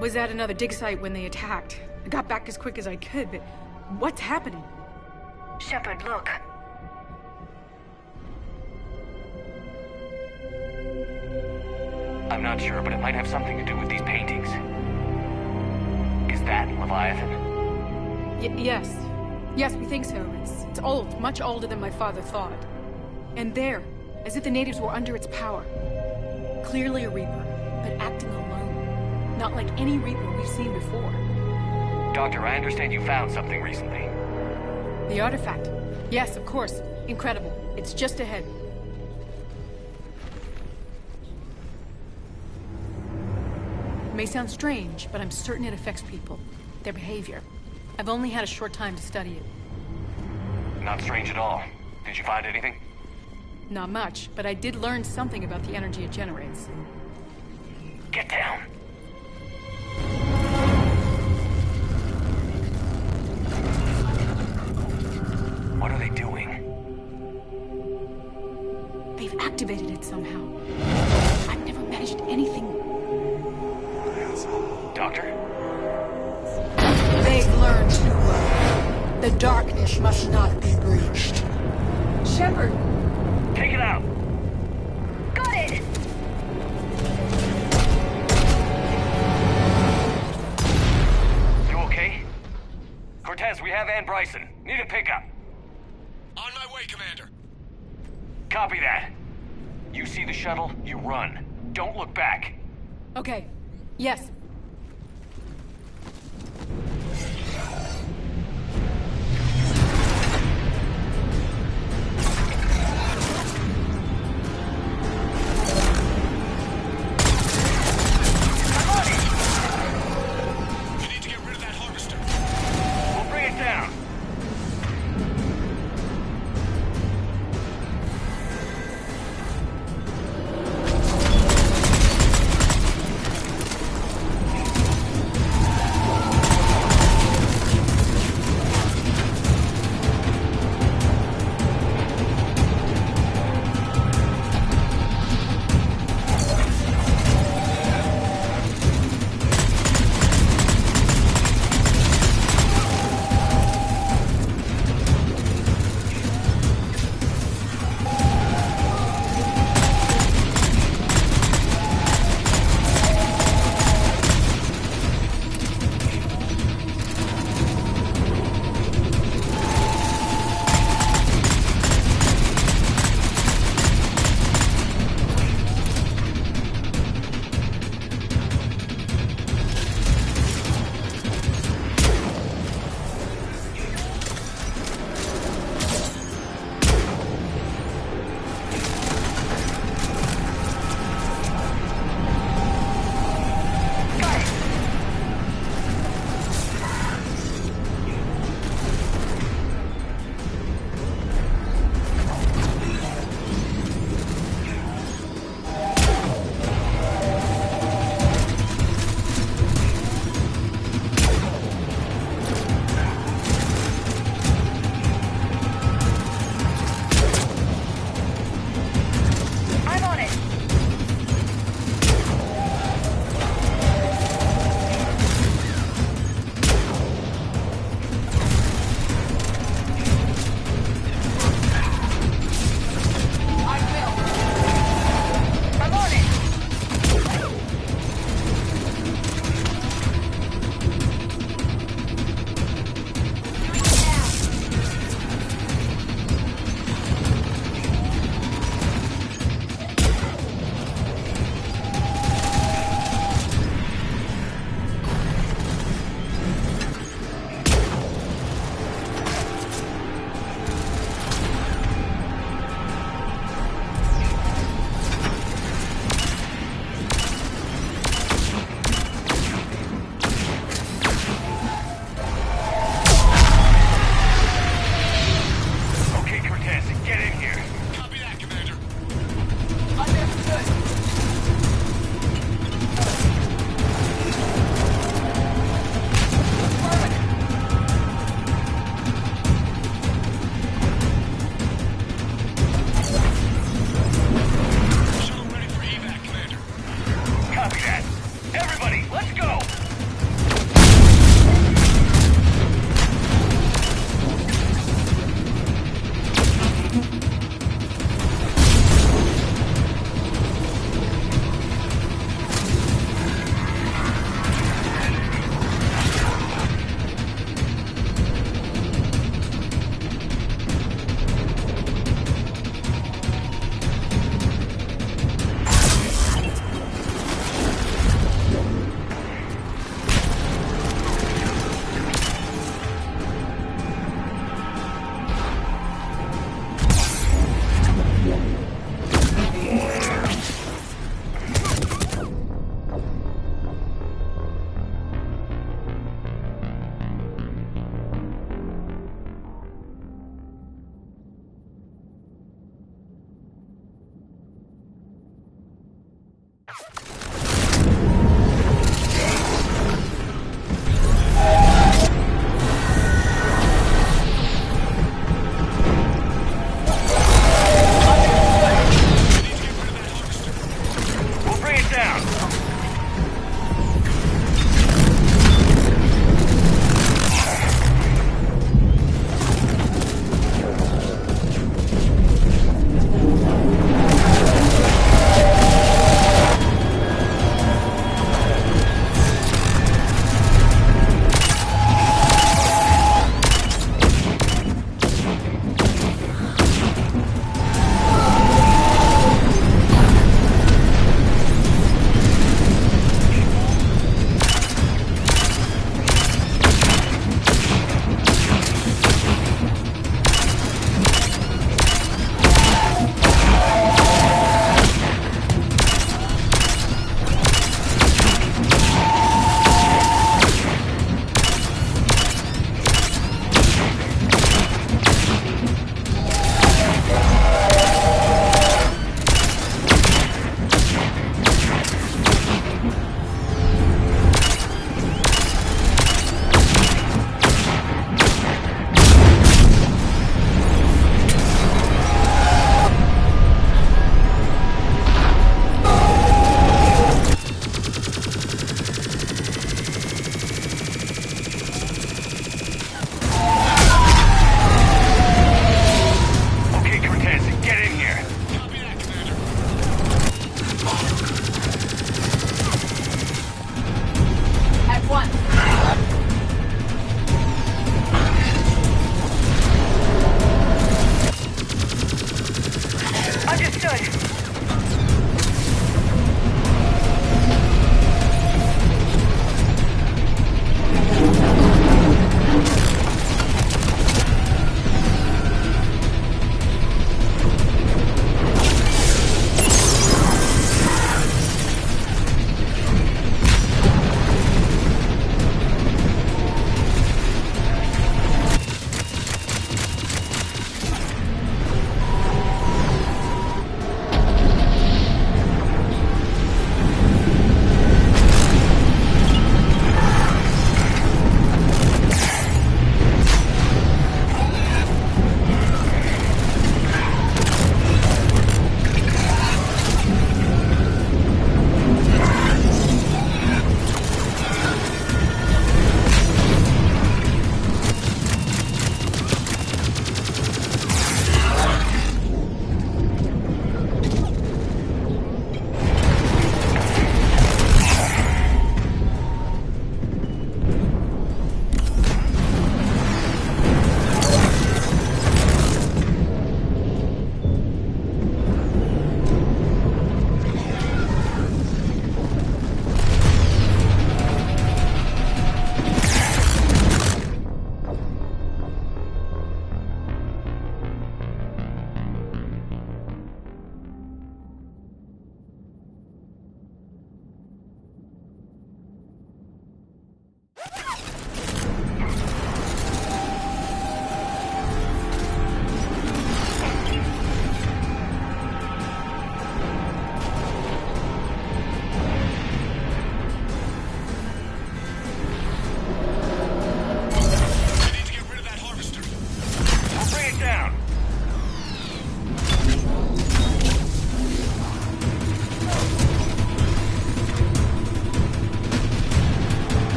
was at another dig site when they attacked. I got back as quick as I could, but what's happening? Shepard, look. I'm not sure, but it might have something to do with these paintings. Is that Leviathan? Yes. Yes, we think so. It's old, much older than my father thought. And there, as if the natives were under its power. Clearly a Reaper, but acting alone. Not like any Reaper we've seen before. Doctor, I understand you found something recently. The artifact. Yes, of course. Incredible. It's just ahead. It may sound strange, but I'm certain it affects people. Their behavior. I've only had a short time to study it. Not strange at all. Did you find anything? Not much, but I did learn something about the energy it generates. Get down. What are they doing? They've activated it somehow. I've never managed anything. Doctor? They've learned too well. The darkness must not be breached. Shepard! Take it out! Got it! You okay? Cortez, we have Ann Bryson. Need a pickup. On my way, Commander. Copy that. You see the shuttle, you run. Don't look back. Okay. Yes. We need to get rid of that harvester. We'll bring it down.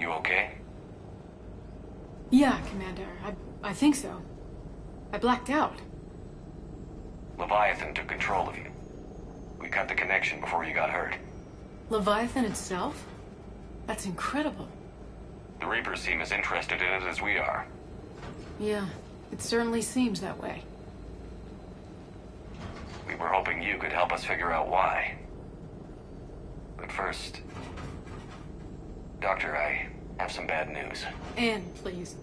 You okay? Yeah, Commander. I think so. I blacked out. Leviathan took control of you. We cut the connection before you got hurt. Leviathan itself? That's incredible. The Reapers seem as interested in it as we are. Yeah, it certainly seems that way. We were hoping you could help us figure out why. But first... Doctor, I have some bad news. Anne, please.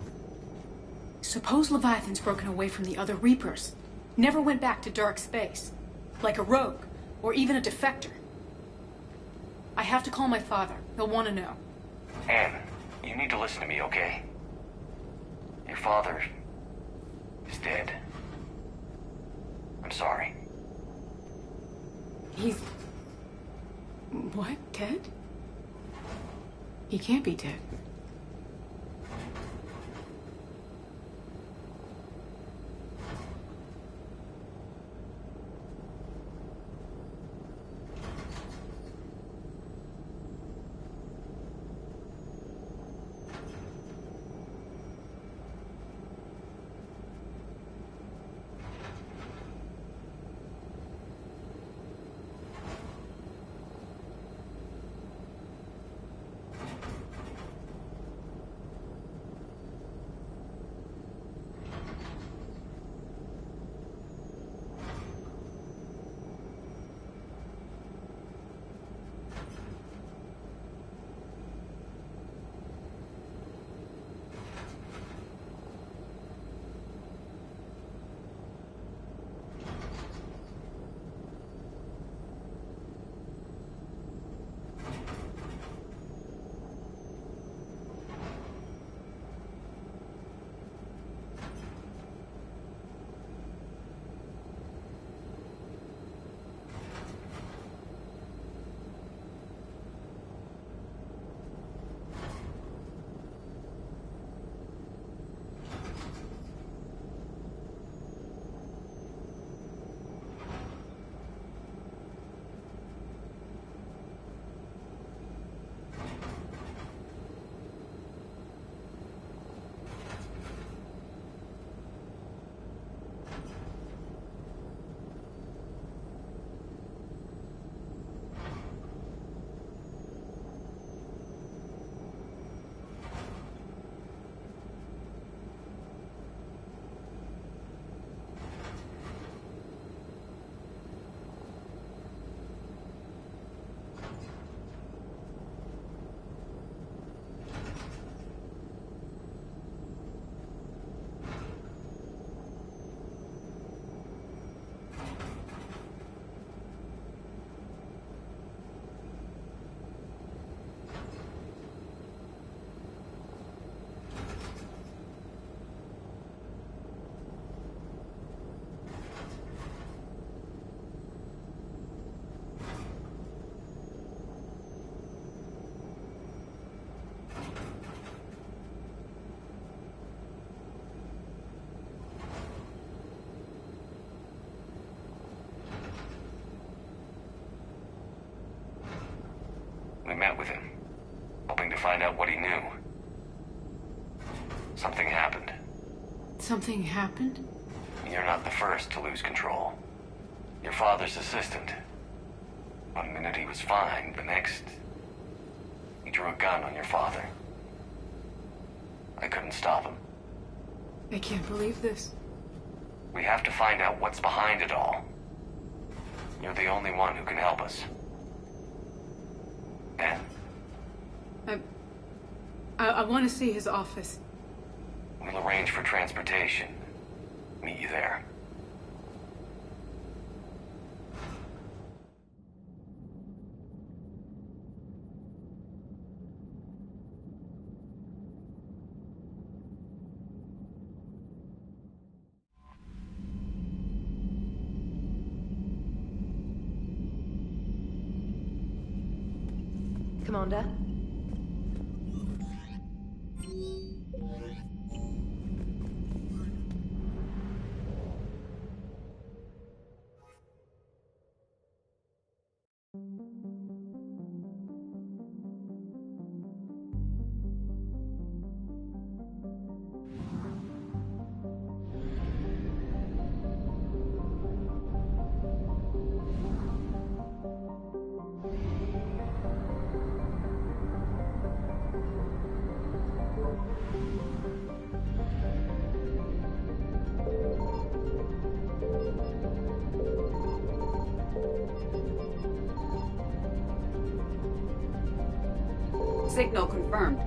Suppose Leviathan's broken away from the other Reapers. Never went back to dark space. Like a rogue, or even a defector. I have to call my father. He'll want to know. Anne, you need to listen to me, okay? Your father is dead. I'm sorry. He's... What? Dead? He can't be dead. We met with him, hoping to find out what he knew. Something happened. Something happened? You're not the first to lose control. Your father's assistant. One minute he was fine, the next... he drew a gun on your father. I couldn't stop him. I can't believe this. We have to find out what's behind it all. You're the only one who can help us. And? I want to see his office. We'll arrange for transportation. Meet you there. Commander? Signal confirmed.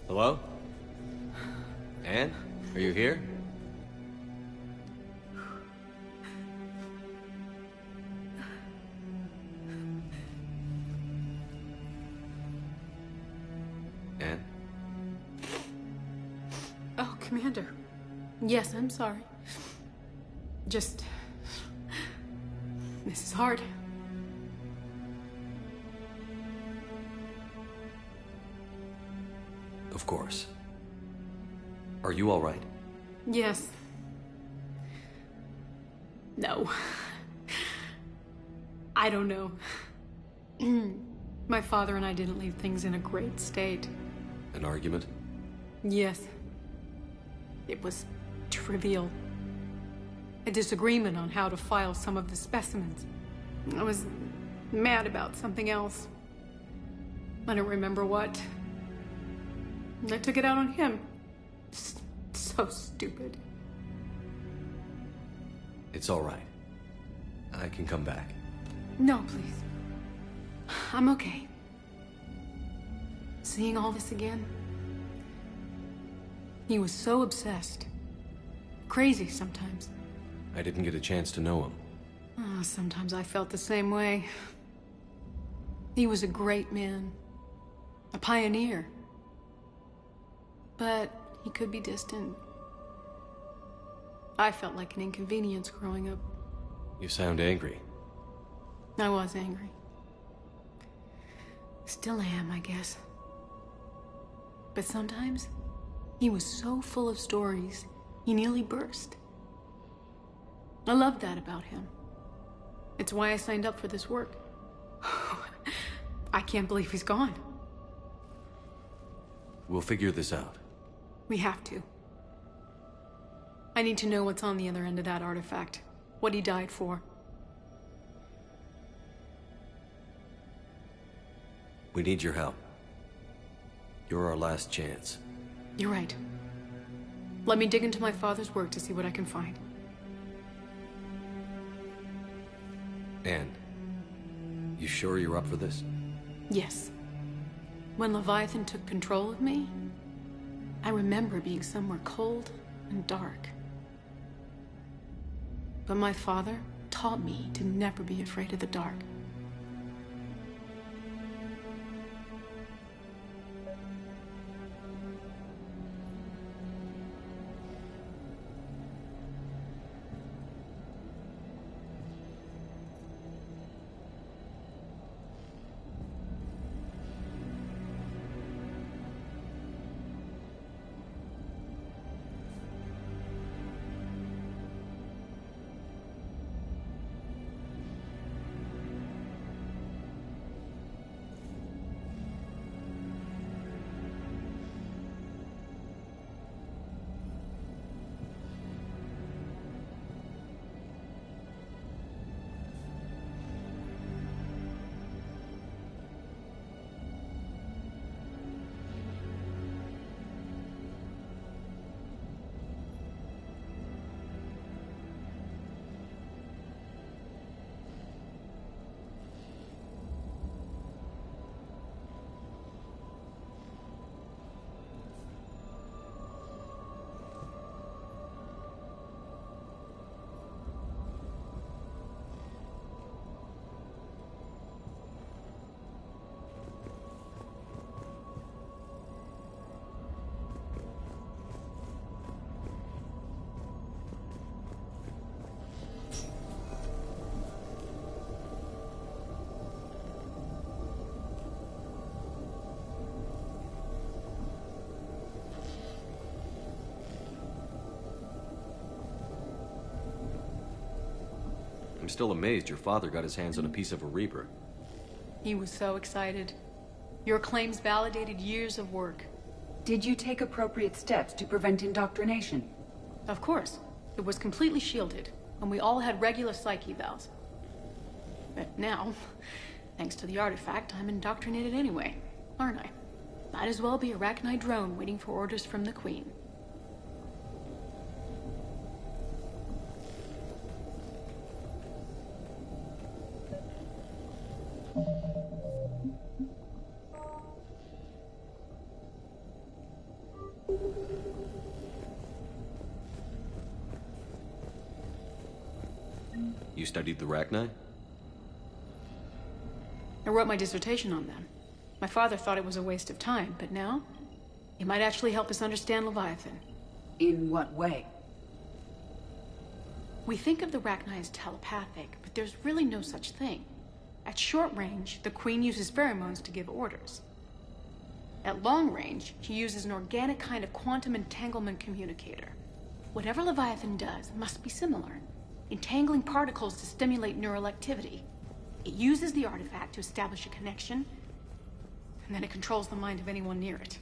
Hello? Anne? Are you here? Anne? Oh, Commander. Yes, I'm sorry. Just... This is hard. Of course. Are you all right? Yes. No. I don't know. My father and I didn't leave things in a great state. An argument? Yes. It was trivial. A disagreement on how to file some of the specimens. I was mad about something else. I don't remember what. I took it out on him. So stupid. It's all right. I can come back. No, please. I'm okay. Seeing all this again. He was so obsessed. Crazy sometimes. I didn't get a chance to know him. Oh, sometimes I felt the same way. He was a great man. A pioneer. But he could be distant. I felt like an inconvenience growing up. You sound angry. I was angry. Still am, I guess. But sometimes, he was so full of stories, he nearly burst. I love that about him. It's why I signed up for this work. I can't believe he's gone. We'll figure this out. We have to. I need to know what's on the other end of that artifact. What he died for. We need your help. You're our last chance. You're right. Let me dig into my father's work to see what I can find. Anne, you sure you're up for this? Yes. When Leviathan took control of me, I remember being somewhere cold and dark. But my father taught me to never be afraid of the dark. I'm still amazed your father got his hands on a piece of a Reaper. He was so excited. Your claims validated years of work. Did you take appropriate steps to prevent indoctrination? Of course. It was completely shielded, and we all had regular psyche evals. But now, thanks to the artifact, I'm indoctrinated anyway, aren't I? Might as well be a Arachnite drone waiting for orders from the Queen. You studied the Arachnite? I wrote my dissertation on them. My father thought it was a waste of time, but now, it might actually help us understand Leviathan. In what way? We think of the Arachnite as telepathic, but there's really no such thing. At short range, the Queen uses pheromones to give orders. At long range, she uses an organic kind of quantum entanglement communicator. Whatever Leviathan does must be similar, entangling particles to stimulate neural activity. It uses the artifact to establish a connection, and then it controls the mind of anyone near it.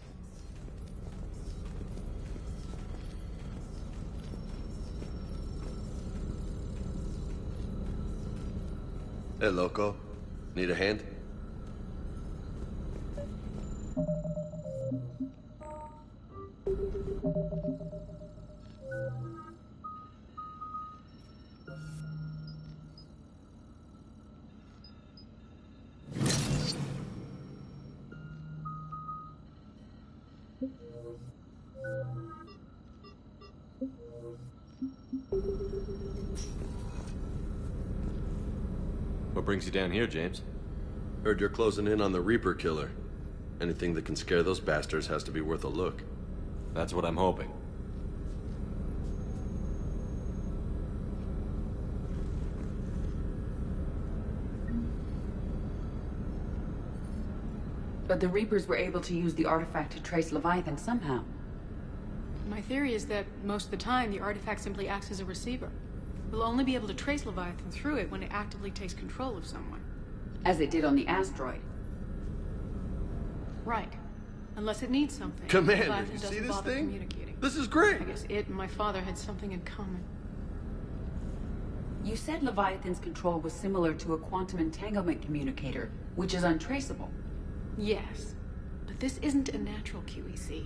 Hey, loco. Need a hand? What brings you down here, James? Heard you're closing in on the Reaper killer. Anything that can scare those bastards has to be worth a look. That's what I'm hoping. But the Reapers were able to use the artifact to trace Leviathan somehow. My theory is that most of the time, the artifact simply acts as a receiver. We'll only be able to trace Leviathan through it when it actively takes control of someone. As it did on the asteroid. Right. Unless it needs something. Commander, Leviathan you see doesn't this bother thing? communicating. This is great! I guess it and my father had something in common. You said Leviathan's control was similar to a quantum entanglement communicator, which is untraceable. Yes. But this isn't a natural QEC.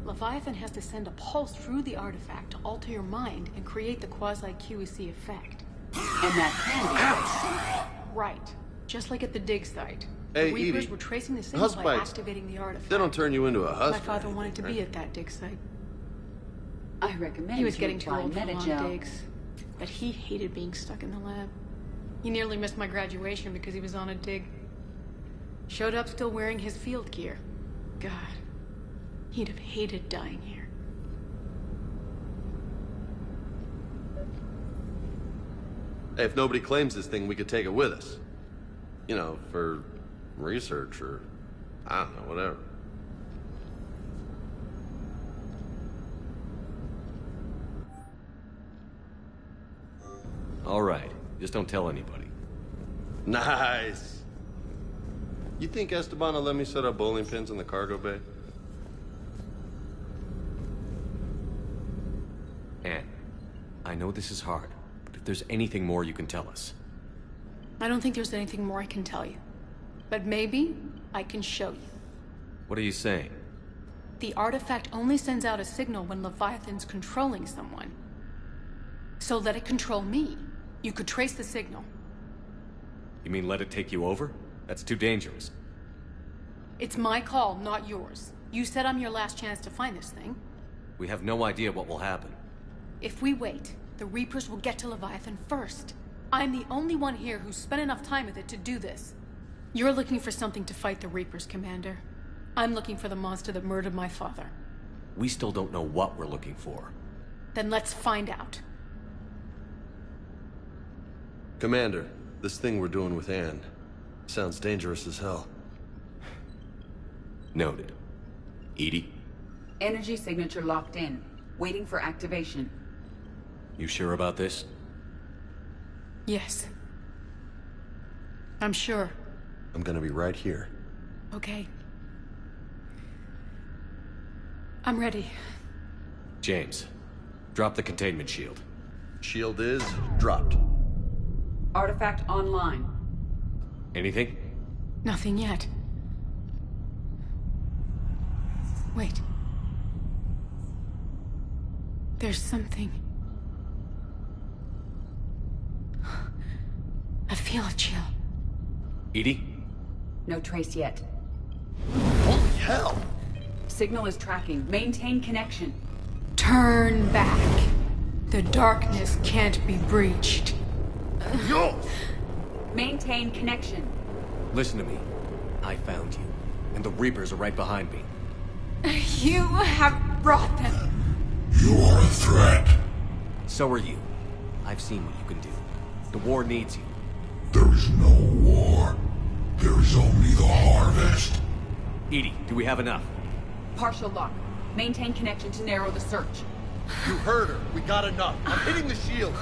Leviathan has to send a pulse through the artifact to alter your mind and create the quasi-QEC effect. And that can be. right. Just like at the dig site. Hey, the Reapers Edie, were tracing the signal husk by bites, activating the artifact. they don't turn you into a husk. My father wanted to be at that dig site. I recommend He was you getting too apply old for long Metagel. digs. But he hated being stuck in the lab. He nearly missed my graduation because he was on a dig. Showed up still wearing his field gear. God, he'd have hated dying here. Hey, if nobody claims this thing, we could take it with us. You know, for research or, I don't know, whatever. All right. Just don't tell anybody. Nice. You think Esteban will let me set up bowling pins in the cargo bay? Anne, I know this is hard, but if there's anything more you can tell us. I don't think there's anything more I can tell you. But maybe I can show you. What are you saying? The artifact only sends out a signal when Leviathan's controlling someone. So let it control me. You could trace the signal. You mean let it take you over? That's too dangerous. It's my call, not yours. You said I'm your last chance to find this thing. We have no idea what will happen. If we wait, the Reapers will get to Leviathan first. I'm the only one here who's spent enough time with it to do this. You're looking for something to fight the Reapers, Commander. I'm looking for the monster that murdered my father. We still don't know what we're looking for. Then let's find out. Commander, this thing we're doing with Anne sounds dangerous as hell. Noted. Edie? Energy signature locked in. Waiting for activation. You sure about this? Yes. I'm sure. I'm gonna be right here. Okay. I'm ready. James, drop the containment shield. Shield is dropped. Artifact online. Anything? Nothing yet. Wait. There's something. I feel a chill. Edie? No trace yet. Holy hell! Signal is tracking. Maintain connection. Turn back. The darkness can't be breached. Yo! Maintain connection. Listen to me. I found you, and the Reapers are right behind me. You have brought them. You are a threat. So are you. I've seen what you can do. The war needs you. There is no war. There is only the harvest. Edie, do we have enough? Partial lock. Maintain connection to narrow the search. You heard her. We got enough. I'm hitting the shield.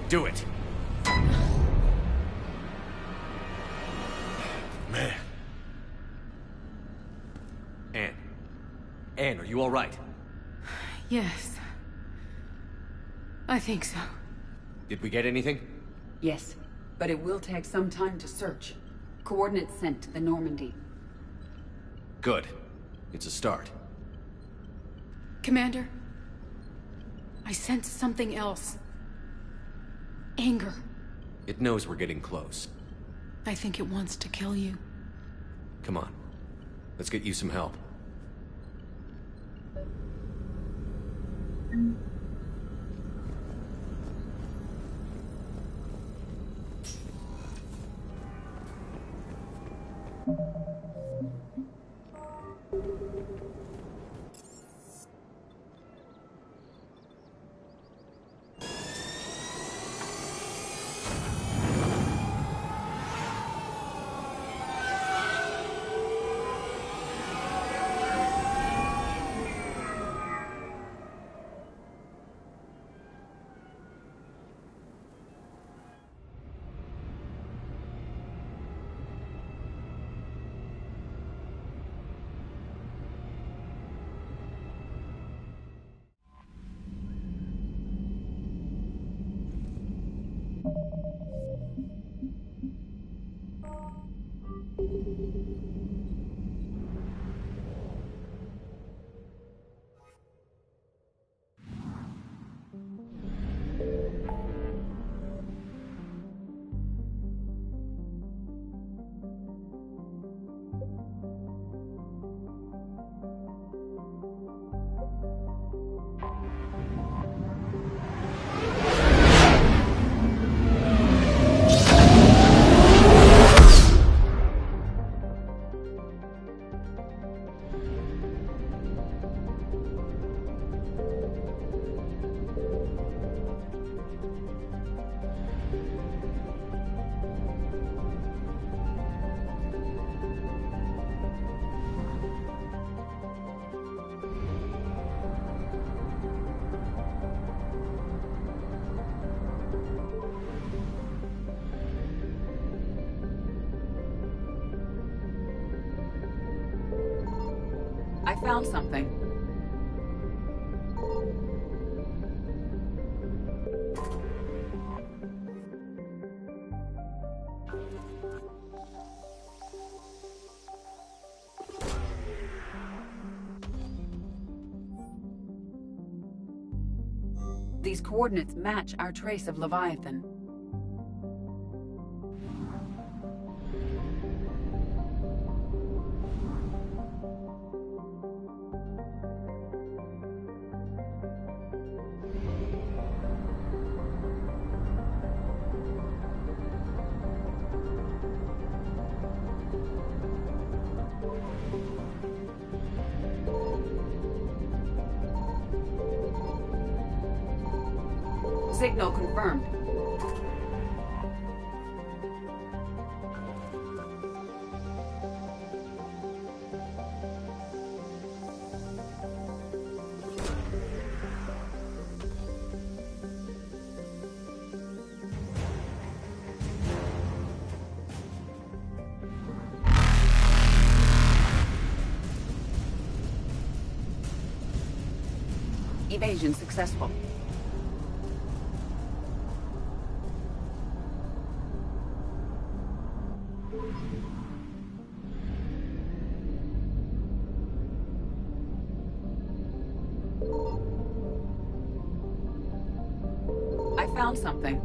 Do it. Man. Anne. Anne, are you all right? Yes. I think so. Did we get anything? Yes, but it will take some time to search. Coordinates sent to the Normandy. Good. It's a start. Commander, I sense something else. Anger. It knows we're getting close. I think it wants to kill you. Come on. Let's get you some help. I found something. These coordinates match our trace of Leviathan. Signal confirmed. Evasion successful. I found something.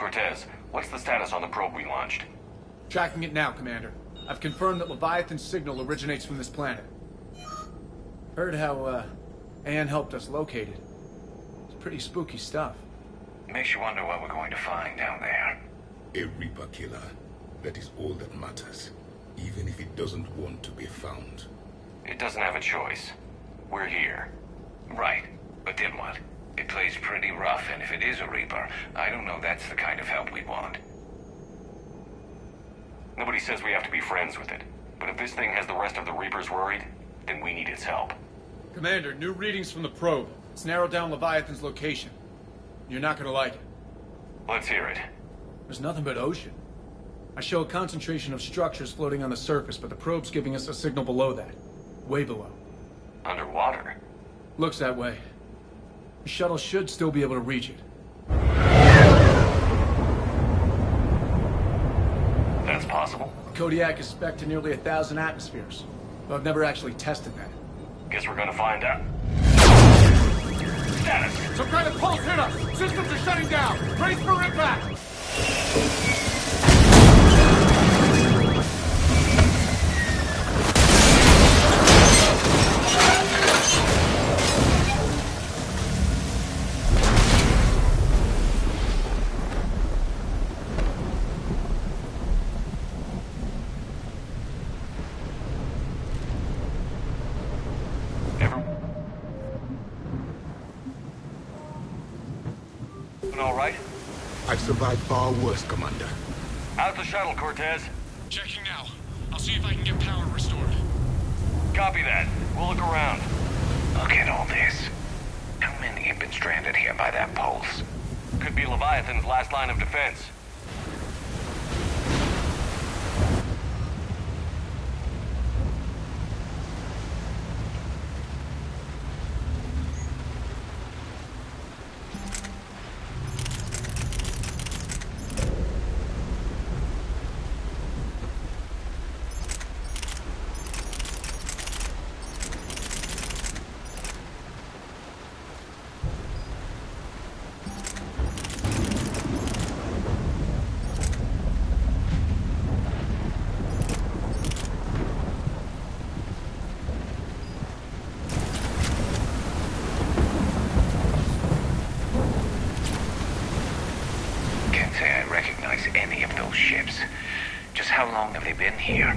Cortez, what's the status on the probe we launched? Tracking it now, Commander. I've confirmed that Leviathan's signal originates from this planet. Heard how, Anne helped us locate it. It's pretty spooky stuff. Makes you wonder what we're going to find down there. A Reaper killer. That is all that matters. Even if it doesn't want to be found. It doesn't have a choice. We're here. Right. But then what? It plays pretty rough, and if it is a Reaper, I don't know that's the kind of help we want. Nobody says we have to be friends with it. But if this thing has the rest of the Reapers worried, then we need its help. Commander, new readings from the probe. It's narrowed down Leviathan's location. You're not gonna like it. Let's hear it. There's nothing but ocean. I show a concentration of structures floating on the surface, but the probe's giving us a signal below that. Way below. Underwater? Looks that way. The shuttle should still be able to reach it. That's possible? Kodiak is spec'd to nearly 1,000 atmospheres, but I've never actually tested that. Guess we're gonna find out. Status! Some kind of pulse hit us! Systems are shutting down! Brace for impact! All right? I've survived far worse, Commander. Out the shuttle, Cortez. Checking now. I'll see if I can get power restored. Copy that. We'll look around. Look at all this. How many have been stranded here by that pulse? Could be Leviathan's last line of defense. Any of those ships. Just how long have they been here?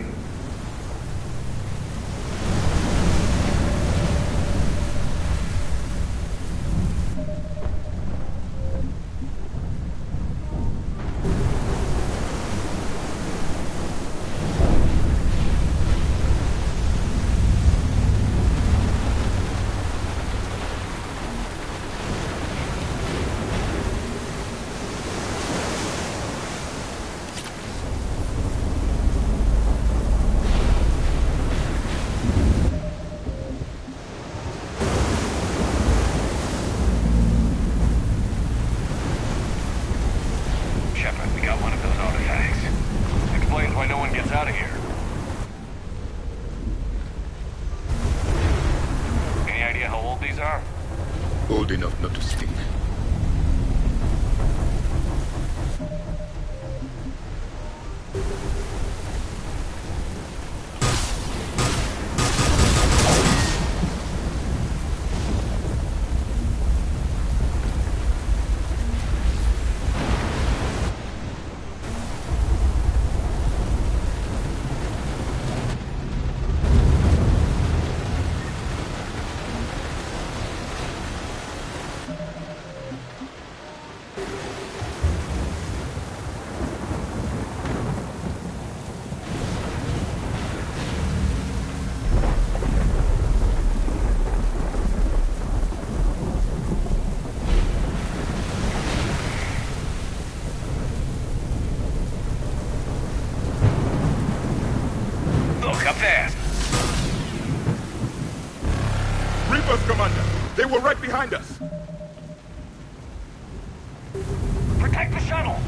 Old enough not to speak. Up there! Reapers, Commander! They were right behind us! Protect the shuttle!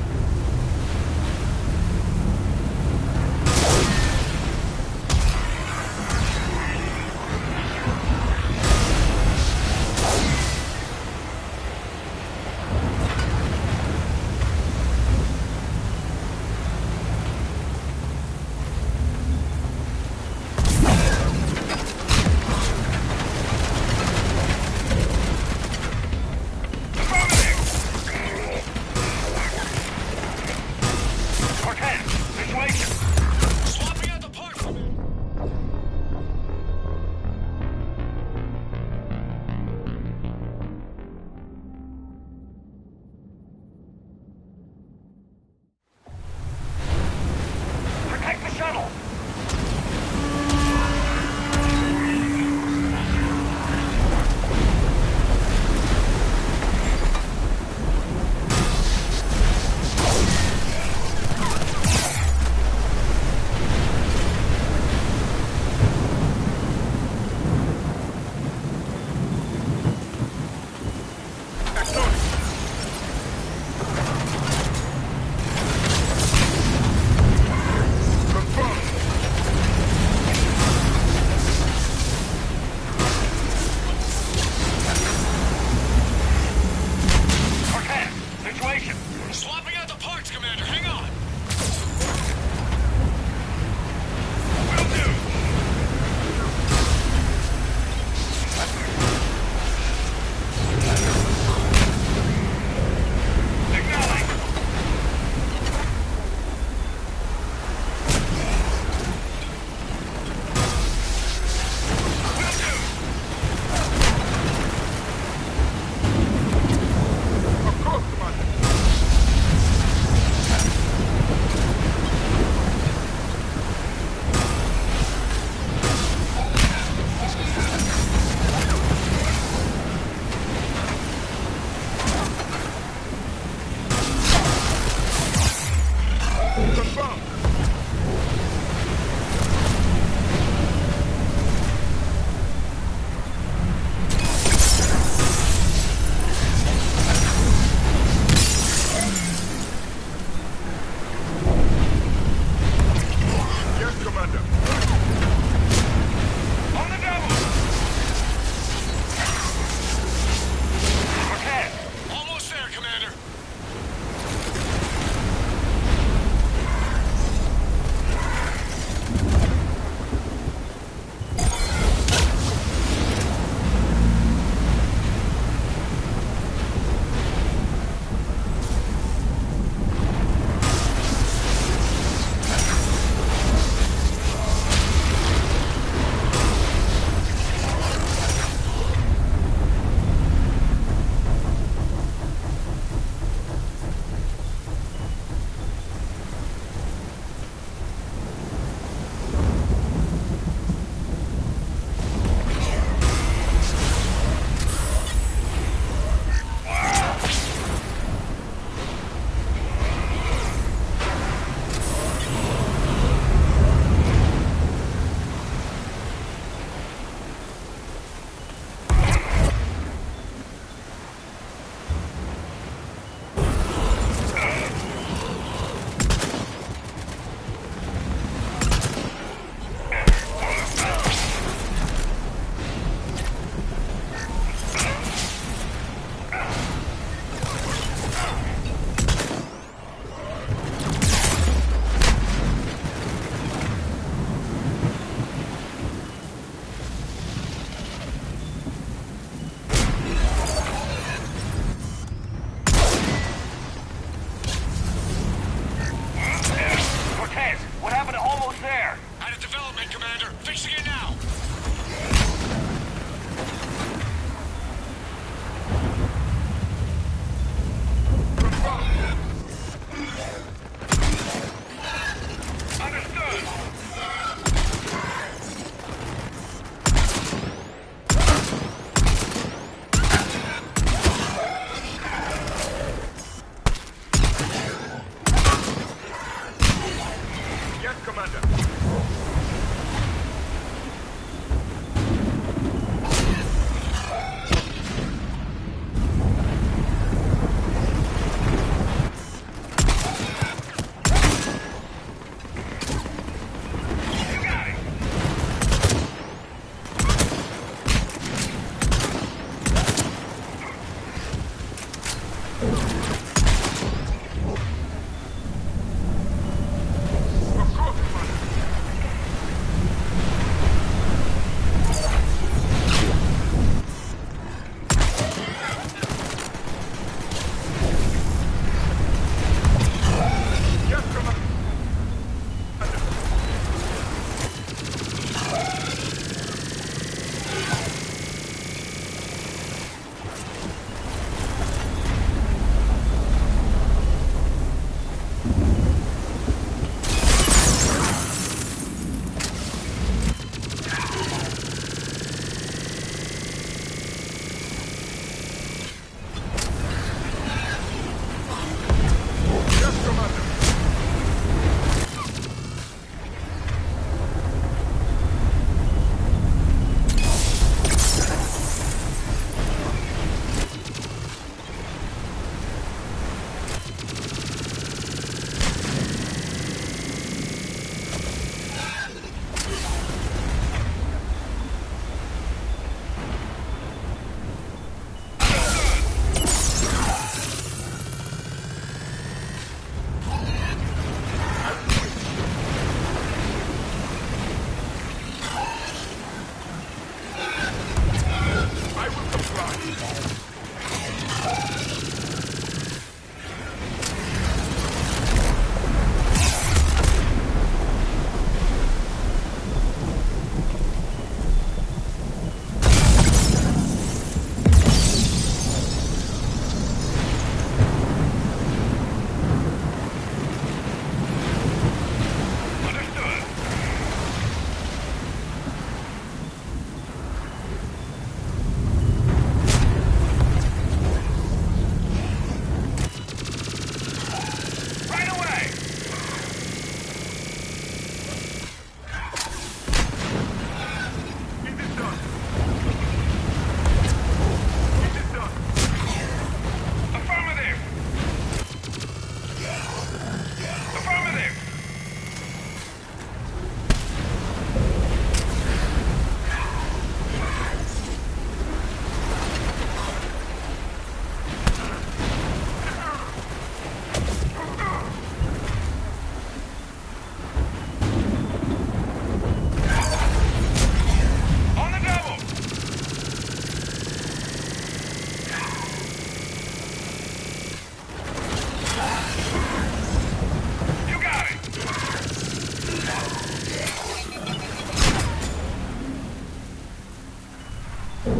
Just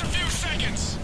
a few seconds!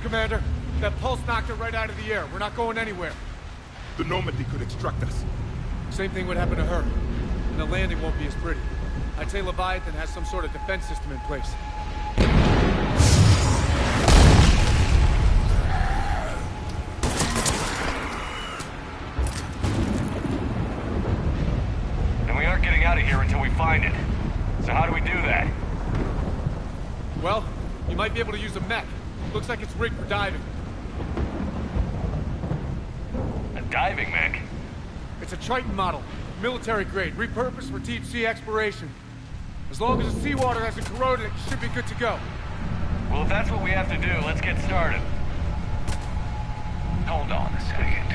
Commander. That pulse knocked it right out of the air. We're not going anywhere. The Normandy could extract us. Same thing would happen to her. And the landing won't be as pretty. I'd say Leviathan has some sort of defense system in place. And we aren't getting out of here until we find it. So how do we do that? Well, you might be able to use a mech. Looks like it's rigged for diving. A diving mech? It's a Triton model. Military grade, repurposed for deep sea exploration. As long as the seawater hasn't corroded, it should be good to go. Well, if that's what we have to do, let's get started. Hold on a second.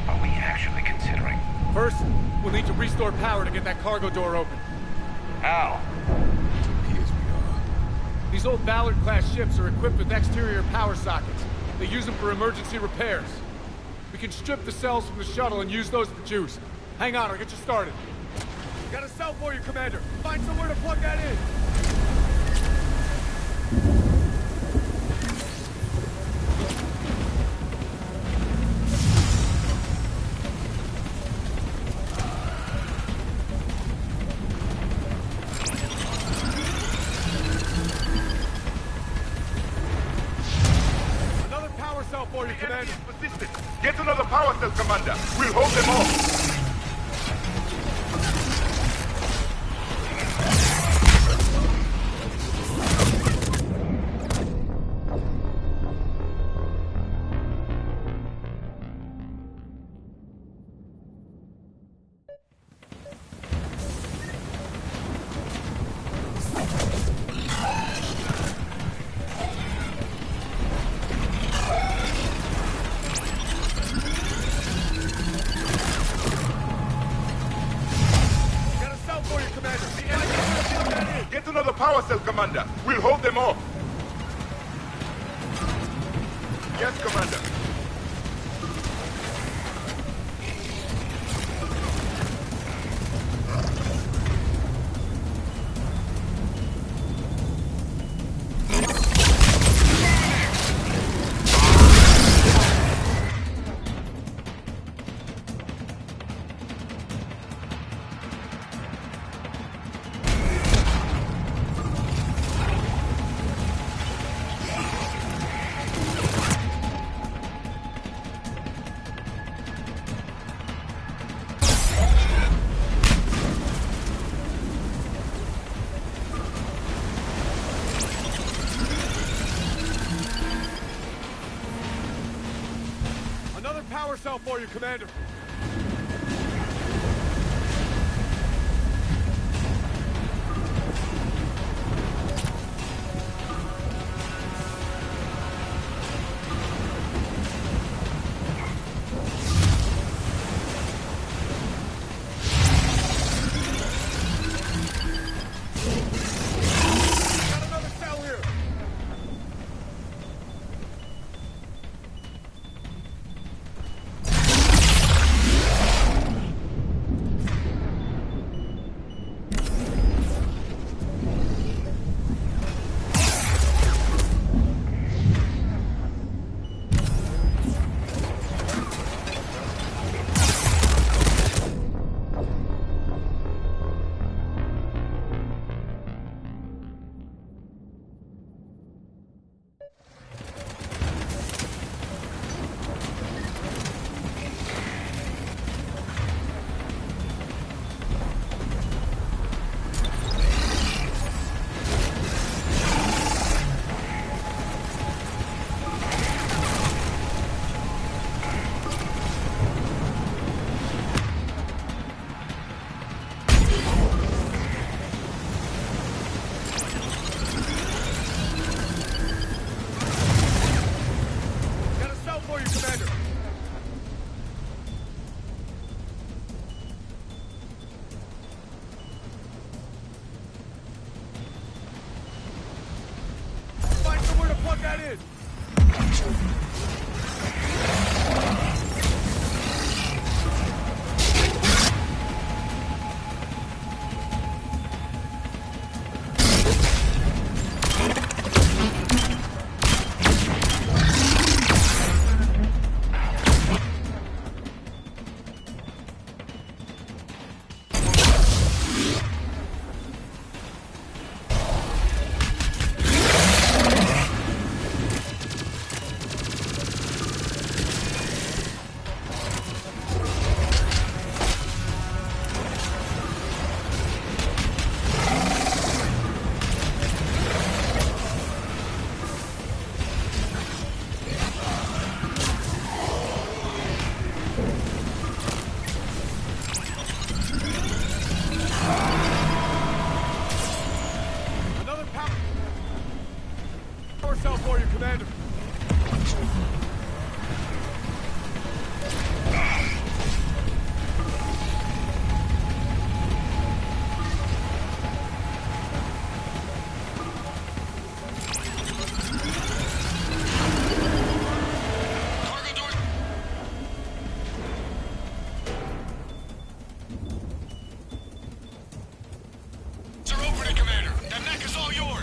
Are we actually considering? First, we'll need to restore power to get that cargo door open. How? These old Ballard-class ships are equipped with exterior power sockets. They use them for emergency repairs. We can strip the cells from the shuttle and use those for juice. Hang on, I'll get you started. Got a cell for you, Commander. Find somewhere to plug that in. Another power cell for you, Commander. Get another power cell, Commander. We'll hold them off. Power cell, Commander. We'll hold them off. Yes, Commander. Power cell for you, Commander. Got another cell here. Plug that in!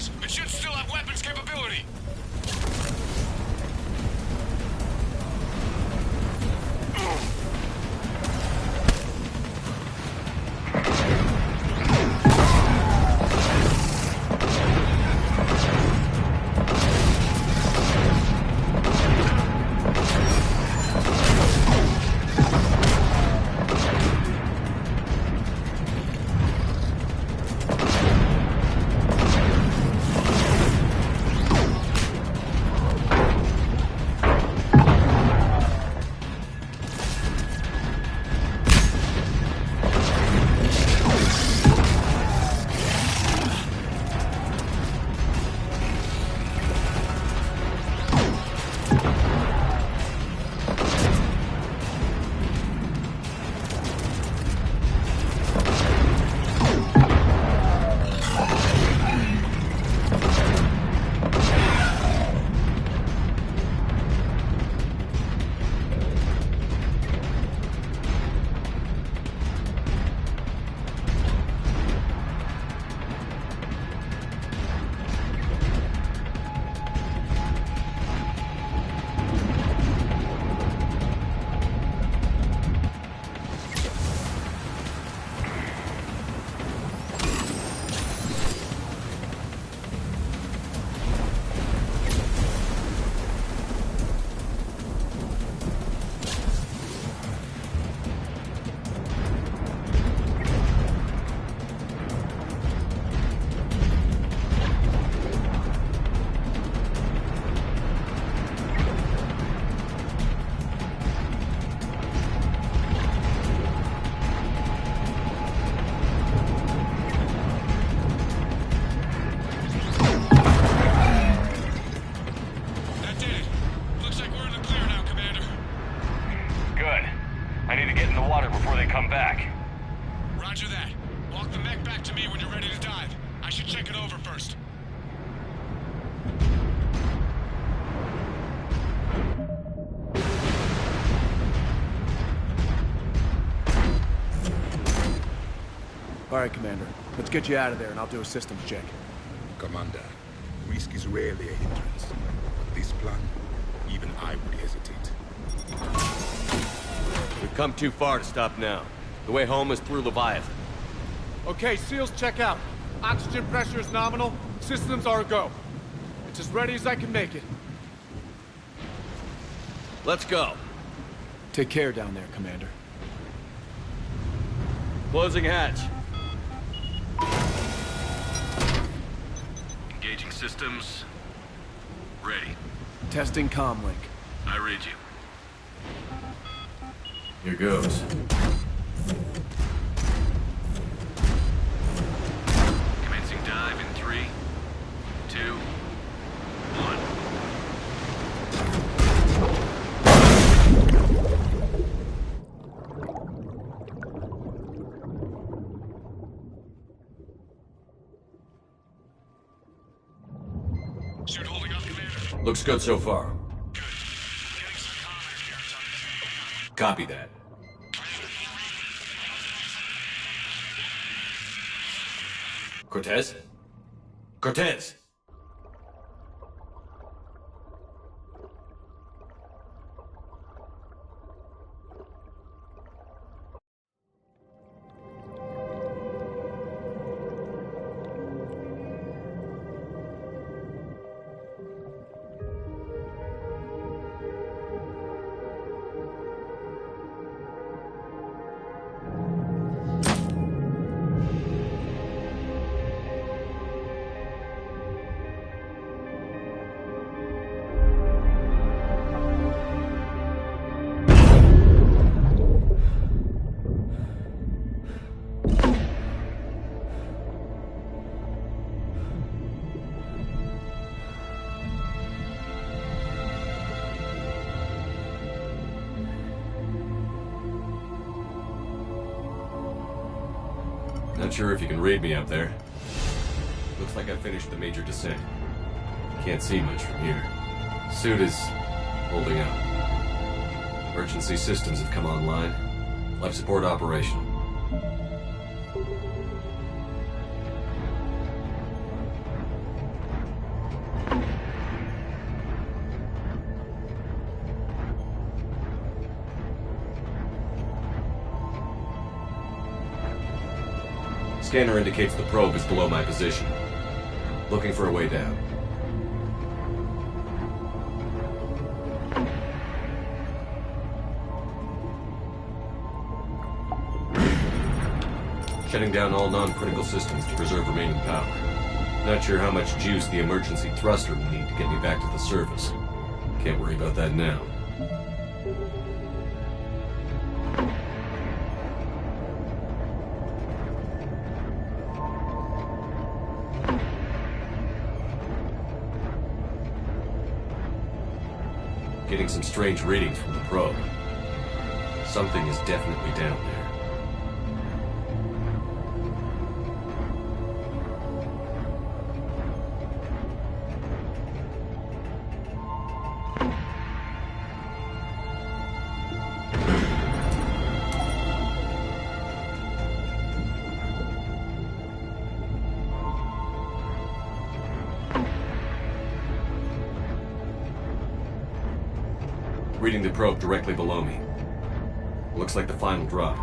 Cerberus. It should still have weapons capability. All right, Commander. Let's get you out of there, and I'll do a systems check. Commander, risk is rarely a hindrance. But this plan, even I would hesitate. We've come too far to stop now. The way home is through Leviathan. Okay, SEALs check out. Oxygen pressure is nominal. Systems are a go. It's as ready as I can make it. Let's go. Take care down there, Commander. Closing hatch. Engaging systems. Ready. Testing comlink. I read you. Here goes. Commencing dive in 3, 2, 1. Suit holding up, Commander. Looks good so far. Copy that. Cortez? Cortez! Not sure if you can read me up there. Looks like I finished the major descent. Can't see much from here. Suit is holding out. Emergency systems have come online. Life support operational. Scanner indicates the probe is below my position. Looking for a way down. Shutting down all non-critical systems to preserve remaining power. Not sure how much juice the emergency thruster will need to get me back to the surface. Can't worry about that now. Getting some strange readings from the probe. Something is definitely down there. Reading the probe directly below me. Looks like the final drop.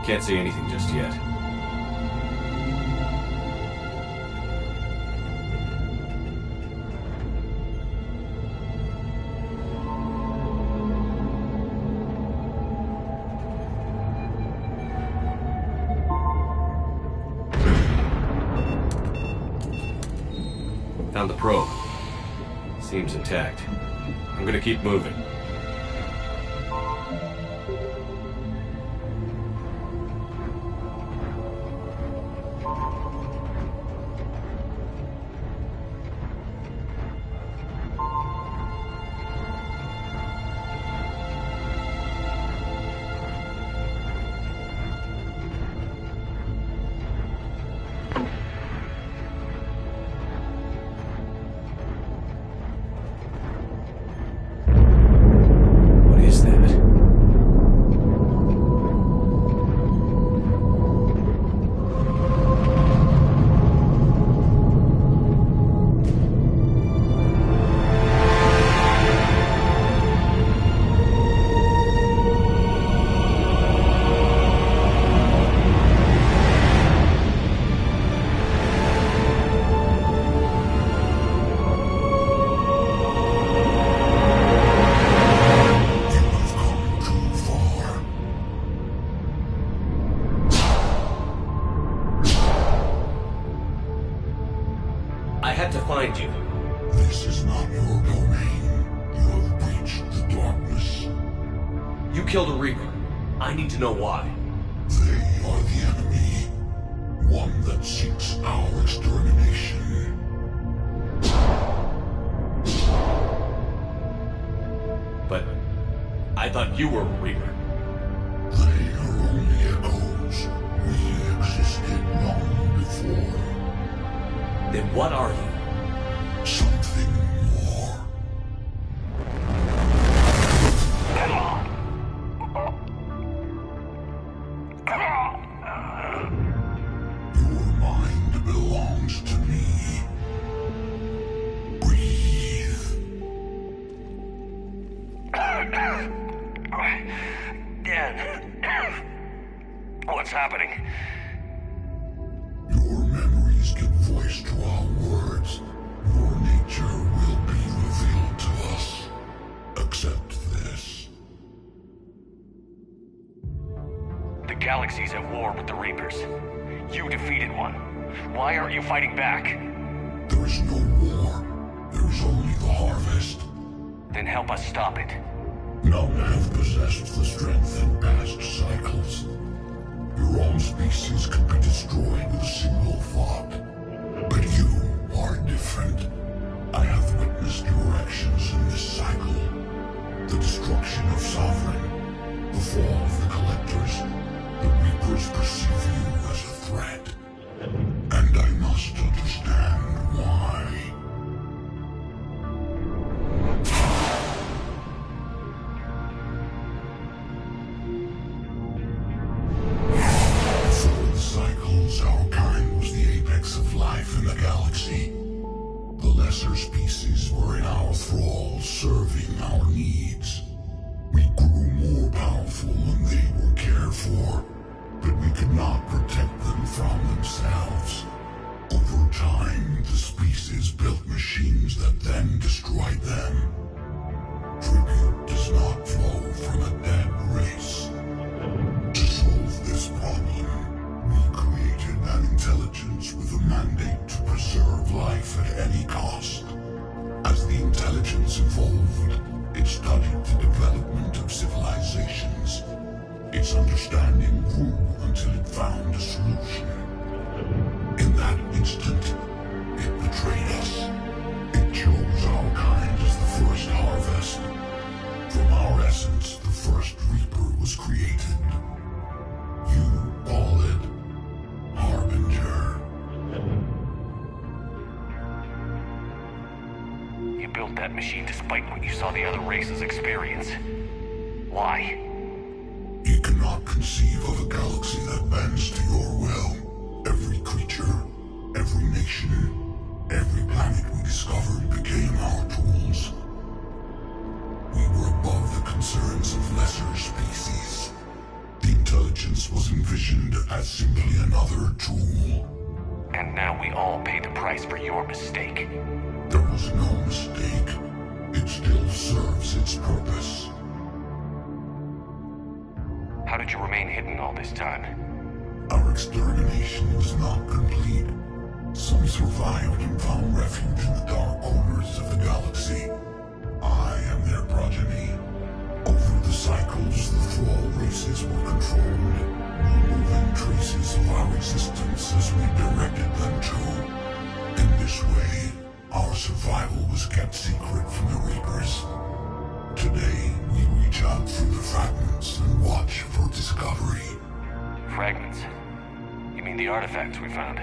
Can't see anything just yet. Found the probe. Seems intact. I'm gonna keep moving. This is not your domain. You have breached the darkness. You killed a Reaper. I need to know why. They are the enemy. One that seeks our extermination. But I thought you were a Reaper. They are only echoes. We existed long before. Then what are you? Something more. Your mind belongs to me. Breathe. Dan, what's happening? Your memories give voice to our words. Your nature will be revealed to us. Accept this. The galaxy's at war with the Reapers. You defeated one. Why aren't you fighting back? There is no war. There is only the harvest. Then help us stop it. None have possessed the strength in past cycles. Your own species could be destroyed with a single thought. But you are different. I have witnessed your actions in this cycle. The destruction of Sovereign, the fall of the Collectors. The Reapers perceive you as a threat. And I must understand why. cannot protect them from themselves. Over time, the species built machines that then destroyed them. Tribute does not flow from a dead race. To solve this problem, we created an intelligence with a mandate to preserve life at any cost. As the intelligence evolved, it studied the development of civilizations. Its understanding grew until it found a solution. In that instant, it betrayed us. It chose our kind as the first harvest. From our essence, the first Reaper was created. You call it Harbinger. You built that machine despite what you saw the other races experience. Why? You cannot conceive of a galaxy that bends to your will. Every creature, every nation, every planet we discovered became our tools. We were above the concerns of lesser species. The intelligence was envisioned as simply another tool. And now we all pay the price for your mistake. There was no mistake. It still serves its purpose. How did you remain hidden all this time? Our extermination was not complete. Some survived and found refuge in the dark corners of the galaxy. I am their progeny. Over the cycles, the Thrall races were controlled, removing traces of our existence as we directed them to. In this way, our survival was kept secret from the Reapers. Today, we reach out through the fragments and watch for discovery. Fragments? You mean the artifacts we found?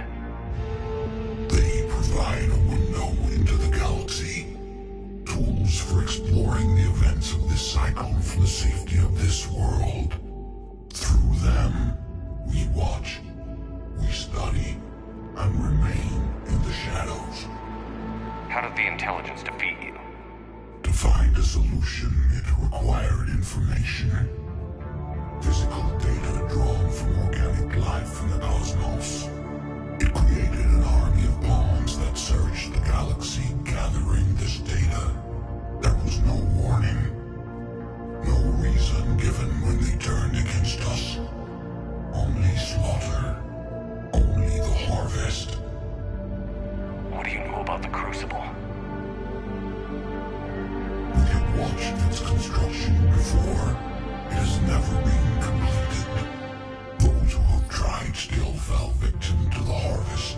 They provide a window into the galaxy. Tools for exploring the events of this cycle for the safety of this world. Through them, we watch, we study, and remain in the shadows. How did the intelligence defeat you? To find a solution, it required information. Physical data drawn from organic life in the cosmos. It created an army of pawns that searched the galaxy, gathering this data. There was no warning. No reason given when they turned against us. Only slaughter. Only the harvest. What do you know about the Crucible? We have watched its construction before. It has never been completed. Those who have tried still fell victim to the harvest.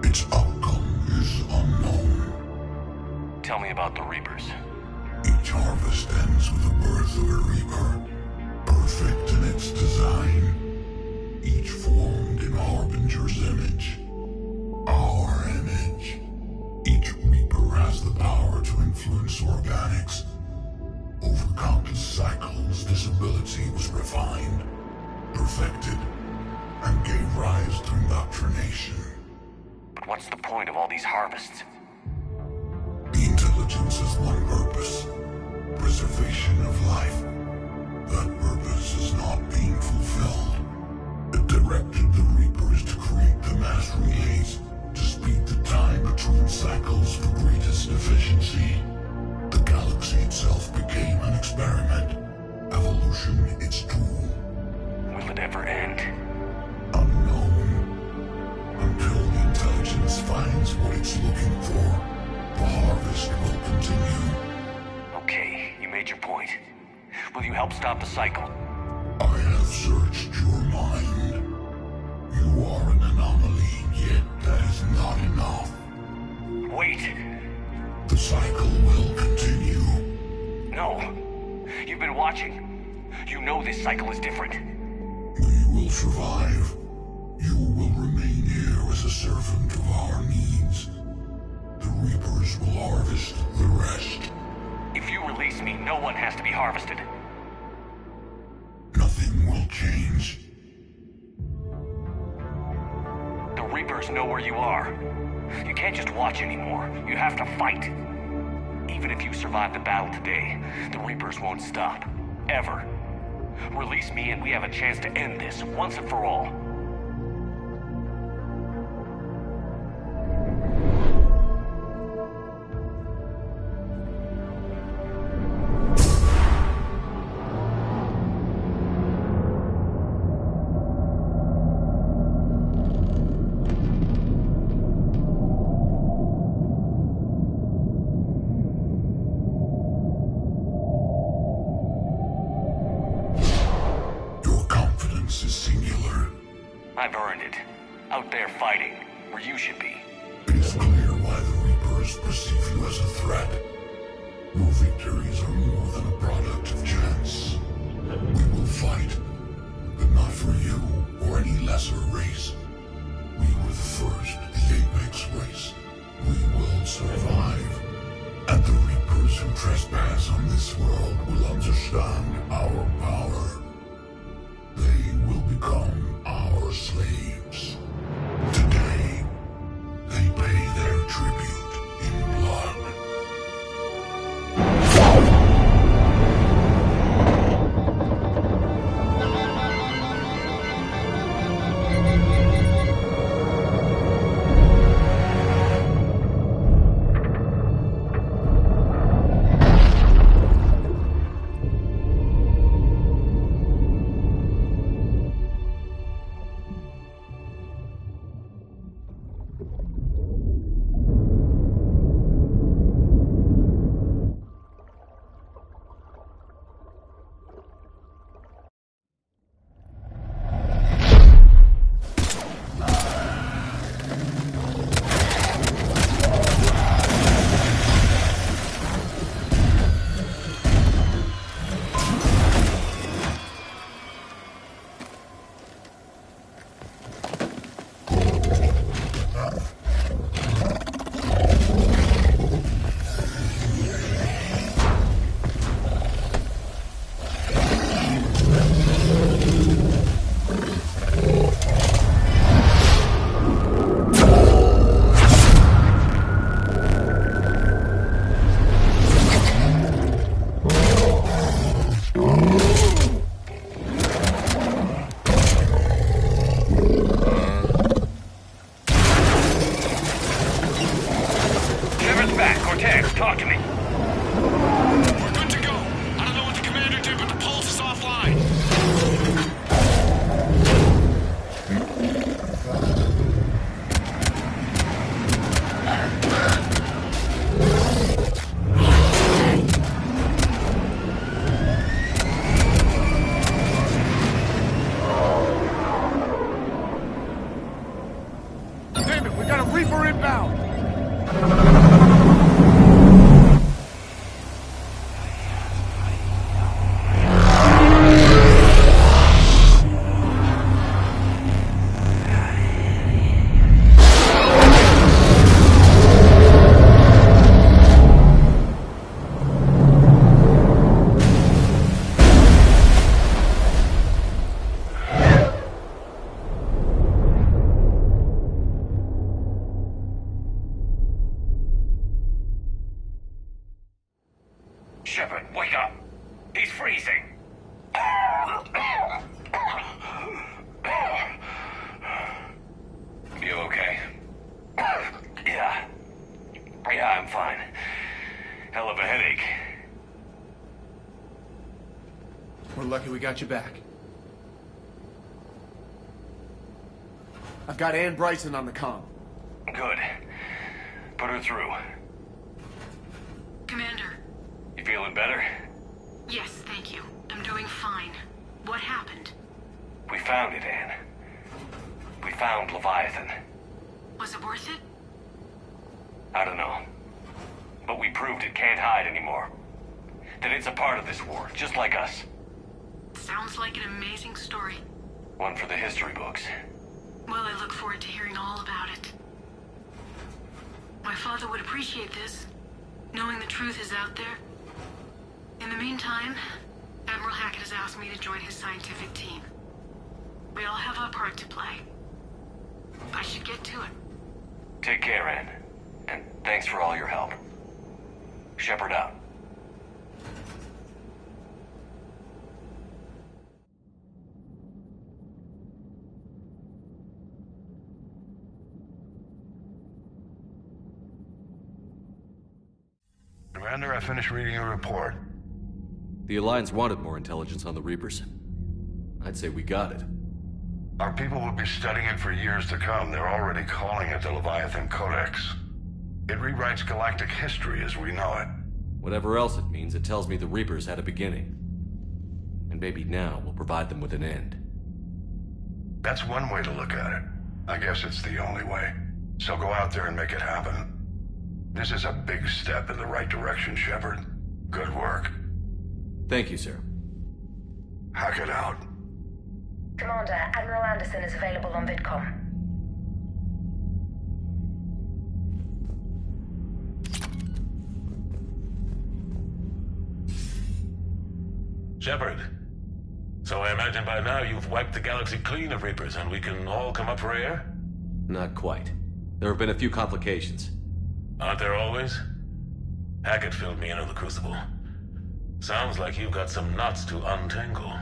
Its outcome is unknown. Tell me about the Reapers. Each harvest ends with the birth of a Reaper. Perfect in its design. Each formed in Harbinger's image. Our image. Each Reaper has the power to influence organics. Over countless cycles, this ability was refined, perfected, and gave rise to indoctrination. But what's the point of all these harvests? The intelligence has one purpose: preservation of life. That purpose is not being fulfilled. It directed the Reapers to create the mass relays, to speed the time between cycles for greatest efficiency. The galaxy itself became an experiment. Evolution its tool. Will it ever end? Unknown. Until the intelligence finds what it's looking for, the harvest will continue. Okay, you made your point. Will you help stop the cycle? I have searched your mind. You are an anomaly, yet that is not enough. Wait! The cycle will continue. No. You've been watching. You know this cycle is different. We will survive. You will remain here as a servant of our needs. The Reapers will harvest the rest. If you release me, no one has to be harvested. Nothing will change. The Reapers know where you are. You can't just watch anymore. You have to fight. Even if you survive the battle today, the Reapers won't stop. Ever. Release me and we have a chance to end this, once and for all. Is singular. I've earned it. Out there fighting, where you should be. It is clear why the Reapers perceive you as a threat. Your victories are more than a product of chance. We will fight, but not for you or any lesser race. We were the first, the Apex race. We will survive. And the Reapers who trespass on this world will understand our power. They will become our slaves. Today, they pay their tribute in blood. Talk to me. We're good to go. I don't know what the commander did, but the pulse is offline. Damn it, we got a Reaper inbound! Shepard, wake up! He's freezing! You okay? Yeah. Yeah, I'm fine. Hell of a headache. We're lucky we got you back. I've got Ann Bryson on the comm. Good. Put her through. Commander. You feeling better? Yes, thank you. I'm doing fine. What happened? We found it, Anne. We found Leviathan. Was it worth it? I don't know. But we proved it can't hide anymore. That it's a part of this war, just like us. Sounds like an amazing story. One for the history books. Well, I look forward to hearing all about it. My father would appreciate this, knowing the truth is out there. In the meantime, Admiral Hackett has asked me to join his scientific team. We all have our part to play. I should get to it. Take care, Anne. And thanks for all your help. Shepard out. Commander, I finished reading your report. The Alliance wanted more intelligence on the Reapers. I'd say we got it. Our people will be studying it for years to come. They're already calling it the Leviathan Codex. It rewrites galactic history as we know it. Whatever else it means, it tells me the Reapers had a beginning. And maybe now we'll provide them with an end. That's one way to look at it. I guess it's the only way. So go out there and make it happen. This is a big step in the right direction, Shepard. Good work. Thank you, sir. Hack it out. Commander, Admiral Anderson is available on VidCom. Shepard. So I imagine by now you've wiped the galaxy clean of Reapers and we can all come up for air? Not quite. There have been a few complications. Aren't there always? Hackett filled me in on the Crucible. Sounds like you've got some knots to untangle.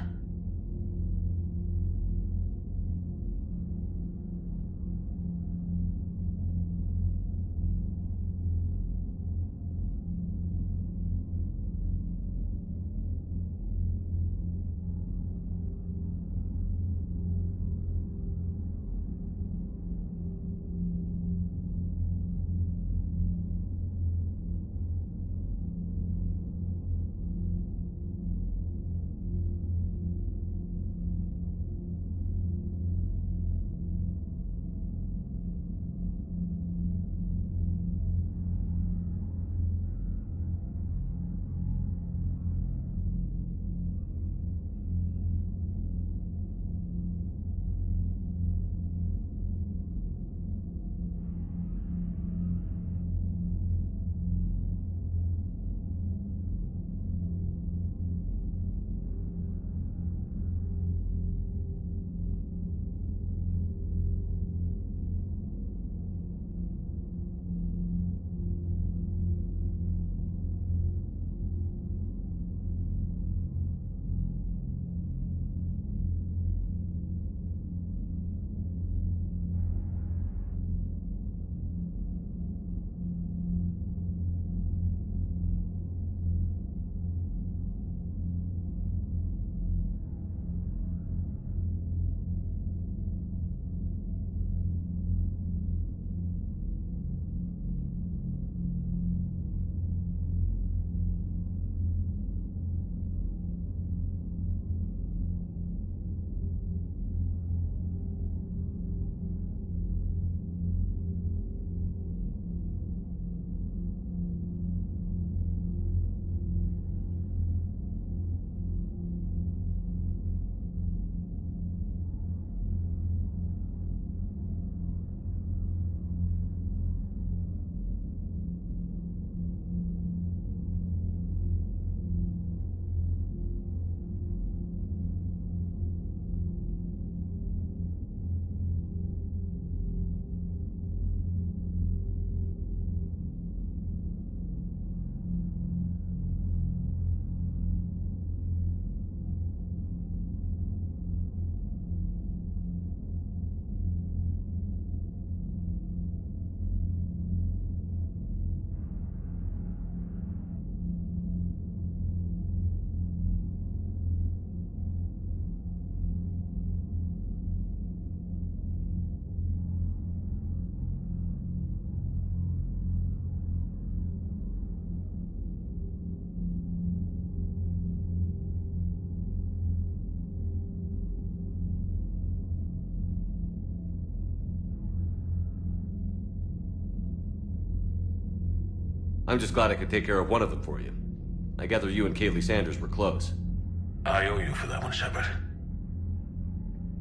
I'm just glad I could take care of one of them for you. I gather you and Kaylee Sanders were close. I owe you for that one, Shepard.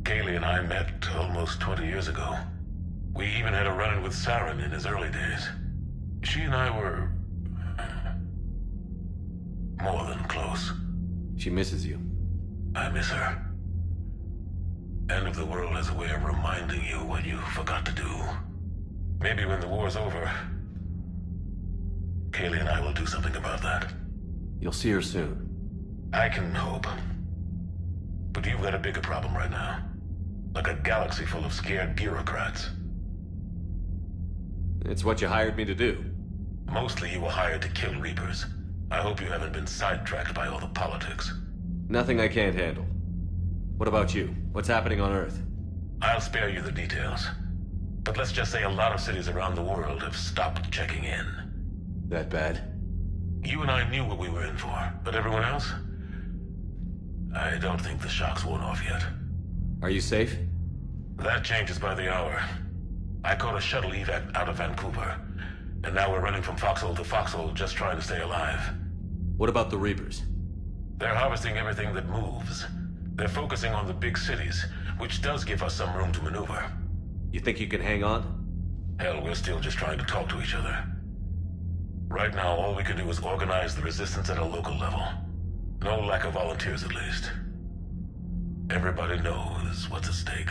Kaylee and I met almost 20 years ago. We even had a run-in with Saren in his early days. She and I were... more than close. She misses you. I miss her. End of the world has a way of reminding you what you forgot to do. Maybe when the war's over, Kaylee and I will do something about that. You'll see her soon. I can hope. But you've got a bigger problem right now. Like a galaxy full of scared bureaucrats. It's what you hired me to do. Mostly you were hired to kill Reapers. I hope you haven't been sidetracked by all the politics. Nothing I can't handle. What about you? What's happening on Earth? I'll spare you the details. But let's just say a lot of cities around the world have stopped checking in. That bad? You and I knew what we were in for, but everyone else? I don't think the shock's worn off yet. Are you safe? That changes by the hour. I caught a shuttle evac out of Vancouver, and now we're running from foxhole to foxhole just trying to stay alive. What about the Reapers? They're harvesting everything that moves. They're focusing on the big cities, which does give us some room to maneuver. You think you can hang on? Hell, we're still just trying to talk to each other. Right now, all we can do is organize the resistance at a local level. No lack of volunteers, at least. Everybody knows what's at stake.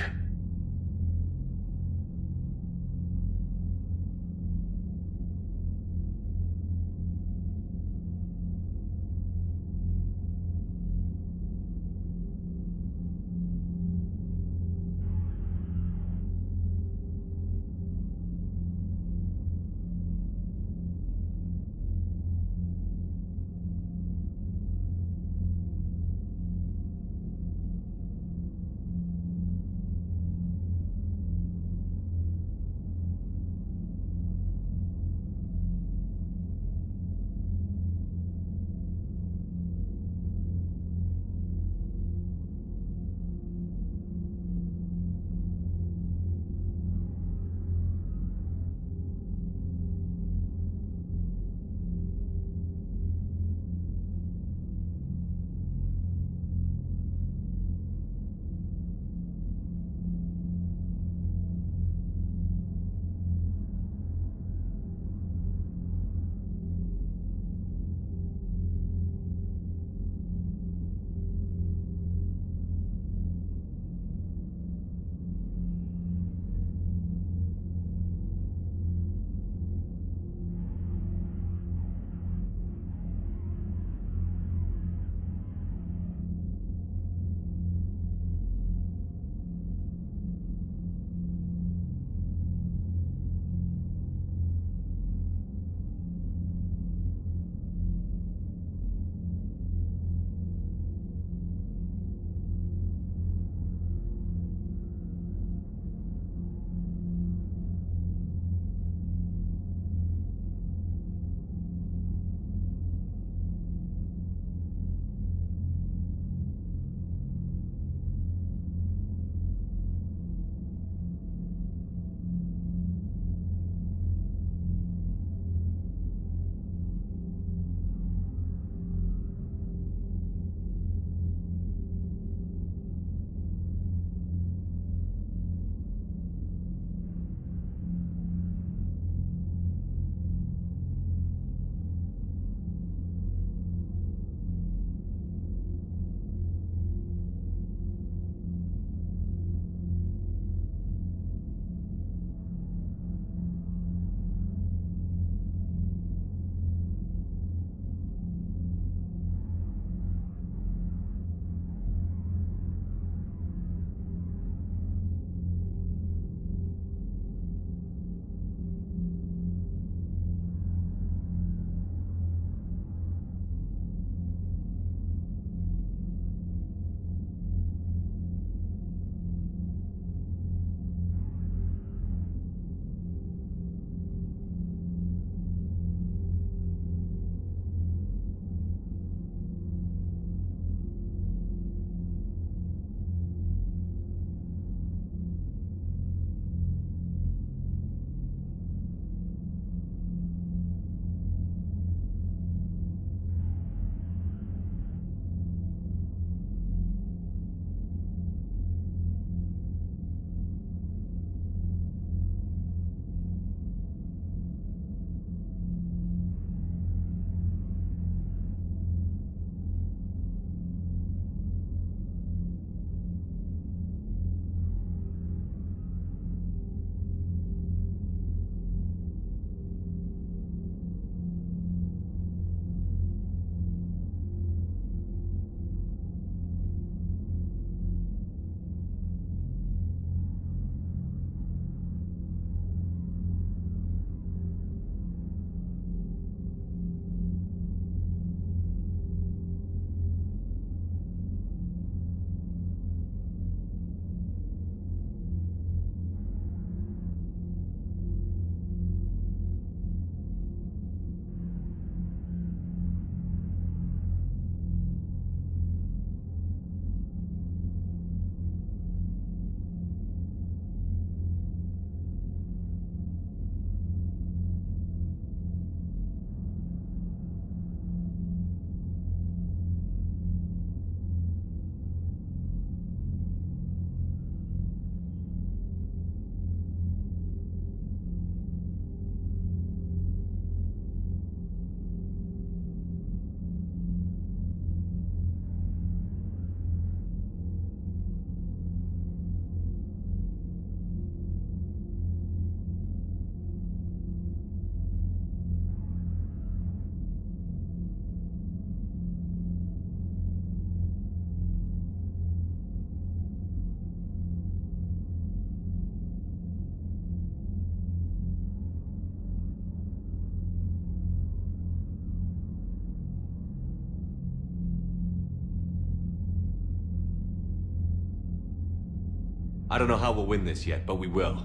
I don't know how we'll win this yet, but we will.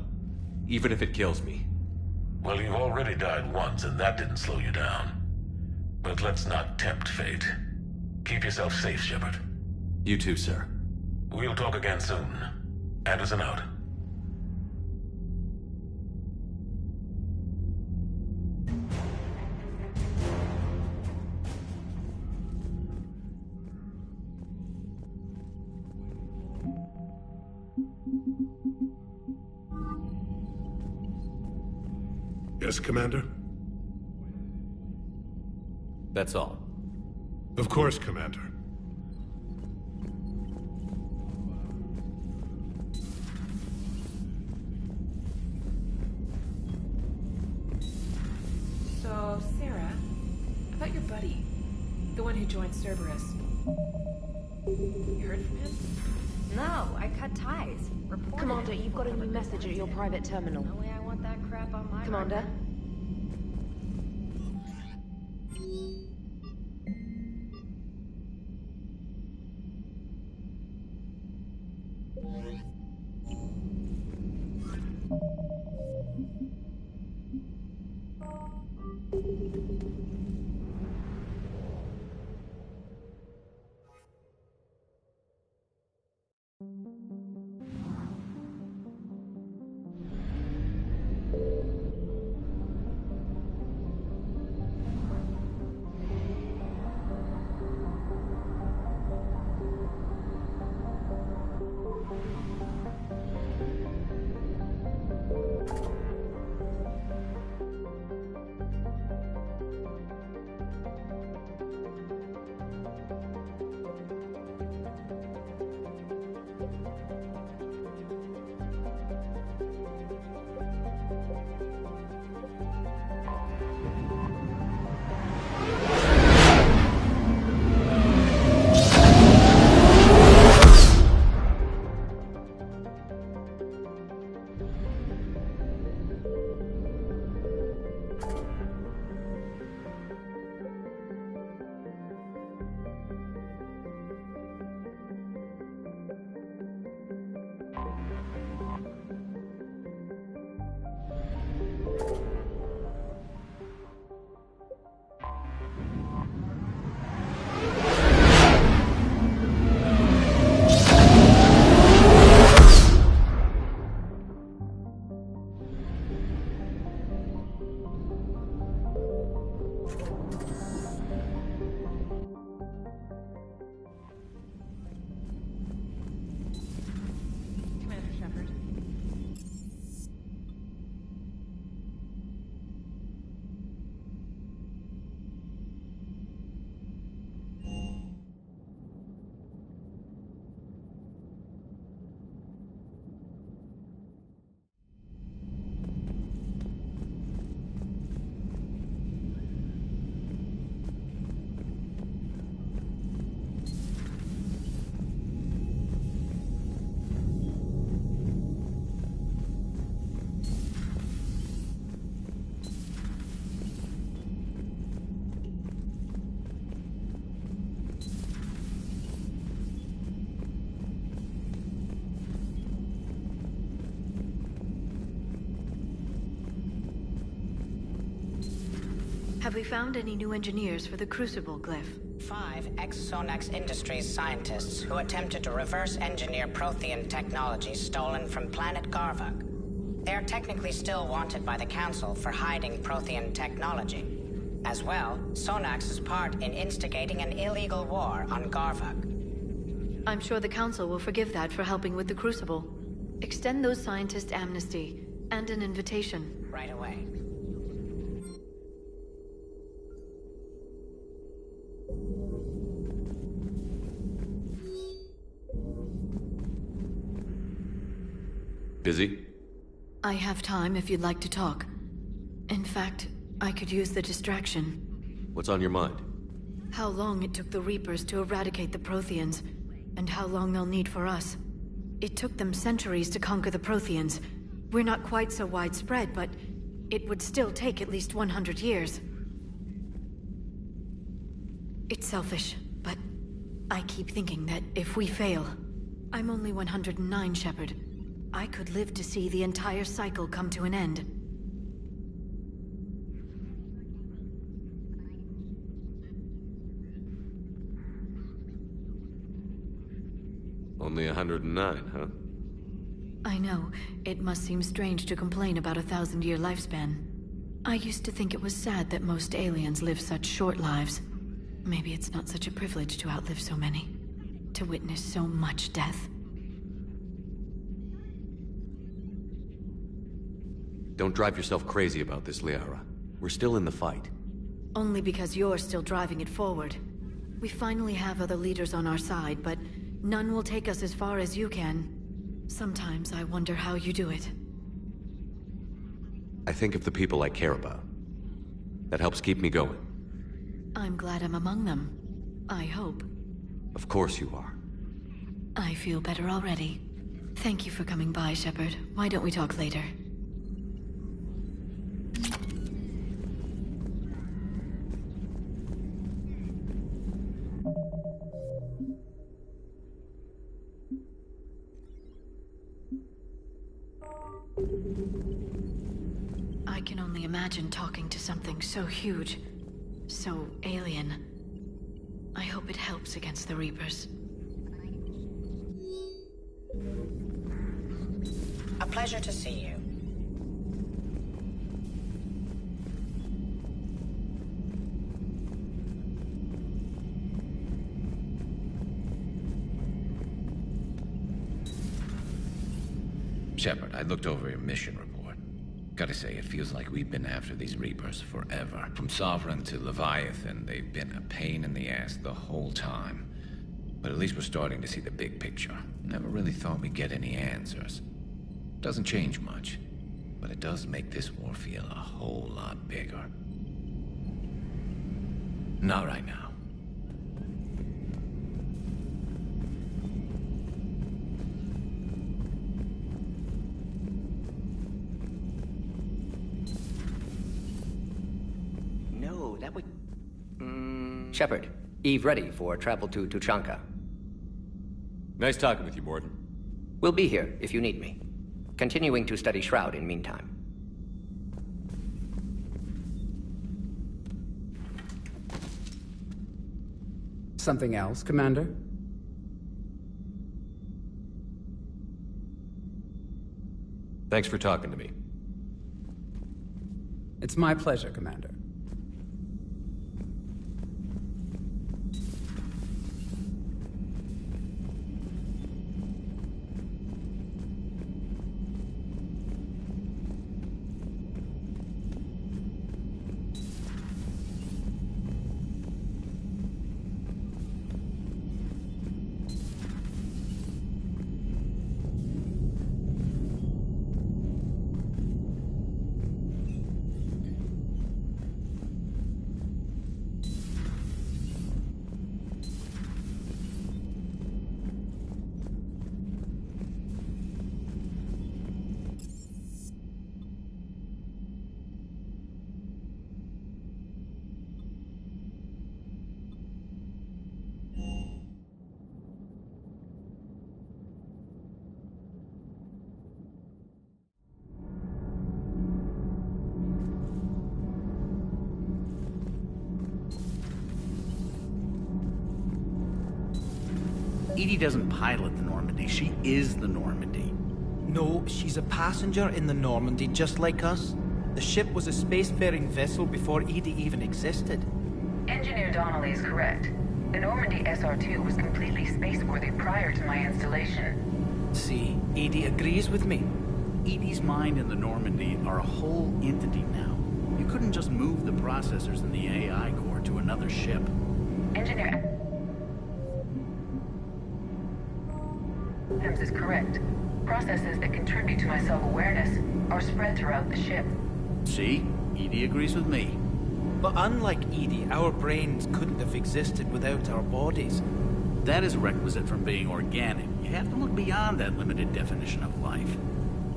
Even if it kills me. Well, you've already died once, and that didn't slow you down. But let's not tempt fate. Keep yourself safe, Shepard. You too, sir. We'll talk again soon. Anderson out. Yes, Commander? That's all. Of course, Commander. So, Sarah, about your buddy, the one who joined Cerberus. You heard from him? No, I cut ties. Commander, you've got a new message at your private terminal. No way I want that crap on my Commander? Have we found any new engineers for the Crucible glyph? 5 ex-Sonax Industries scientists who attempted to reverse engineer Prothean technology stolen from planet Garvug. They're technically still wanted by the Council for hiding Prothean technology. As well, Sonax's part in instigating an illegal war on Garvug. I'm sure the Council will forgive that for helping with the Crucible. Extend those scientists amnesty and an invitation. Right away. Busy? I have time if you'd like to talk. In fact, I could use the distraction. What's on your mind? How long it took the Reapers to eradicate the Protheans, and how long they'll need for us. It took them centuries to conquer the Protheans. We're not quite so widespread, but it would still take at least 100 years. It's selfish, but I keep thinking that if we fail... I'm only 109, Shepard. I could live to see the entire cycle come to an end. Only 109, huh? I know. It must seem strange to complain about a 1,000-year lifespan. I used to think it was sad that most aliens live such short lives. Maybe it's not such a privilege to outlive so many. To witness so much death. Don't drive yourself crazy about this, Liara. We're still in the fight. Only because you're still driving it forward. We finally have other leaders on our side, but none will take us as far as you can. Sometimes I wonder how you do it. I think of the people I care about. That helps keep me going. I'm glad I'm among them. I hope. Of course you are. I feel better already. Thank you for coming by, Shepard. Why don't we talk later? I can only imagine talking to something so huge, so alien. I hope it helps against the Reapers. A pleasure to see you. Shepard, I looked over your mission report. Gotta say, it feels like we've been after these Reapers forever. From Sovereign to Leviathan, they've been a pain in the ass the whole time. But at least we're starting to see the big picture. Never really thought we'd get any answers. Doesn't change much, but it does make this war feel a whole lot bigger. Not right now. No, that would... Shepard, Eve ready for travel to Tuchanka. Nice talking with you, Morden. We'll be here if you need me. Continuing to study Shroud in meantime. Something else, Commander? Thanks for talking to me. It's my pleasure, Commander. EDI doesn't pilot the Normandy, she is the Normandy. No, she's a passenger in the Normandy, just like us. The ship was a spacefaring vessel before EDI even existed. Engineer Donnelly is correct. The Normandy SR-2 was completely spaceworthy prior to my installation. See, EDI agrees with me. EDI's mind and the Normandy are a whole entity now. You couldn't just move the processors in the AI core to another ship. Engineer Adams is correct. Processes that contribute to my self-awareness are spread throughout the ship. See? EDI agrees with me. But unlike EDI, our brains couldn't have existed without our bodies. That is a requisite from being organic. You have to look beyond that limited definition of life.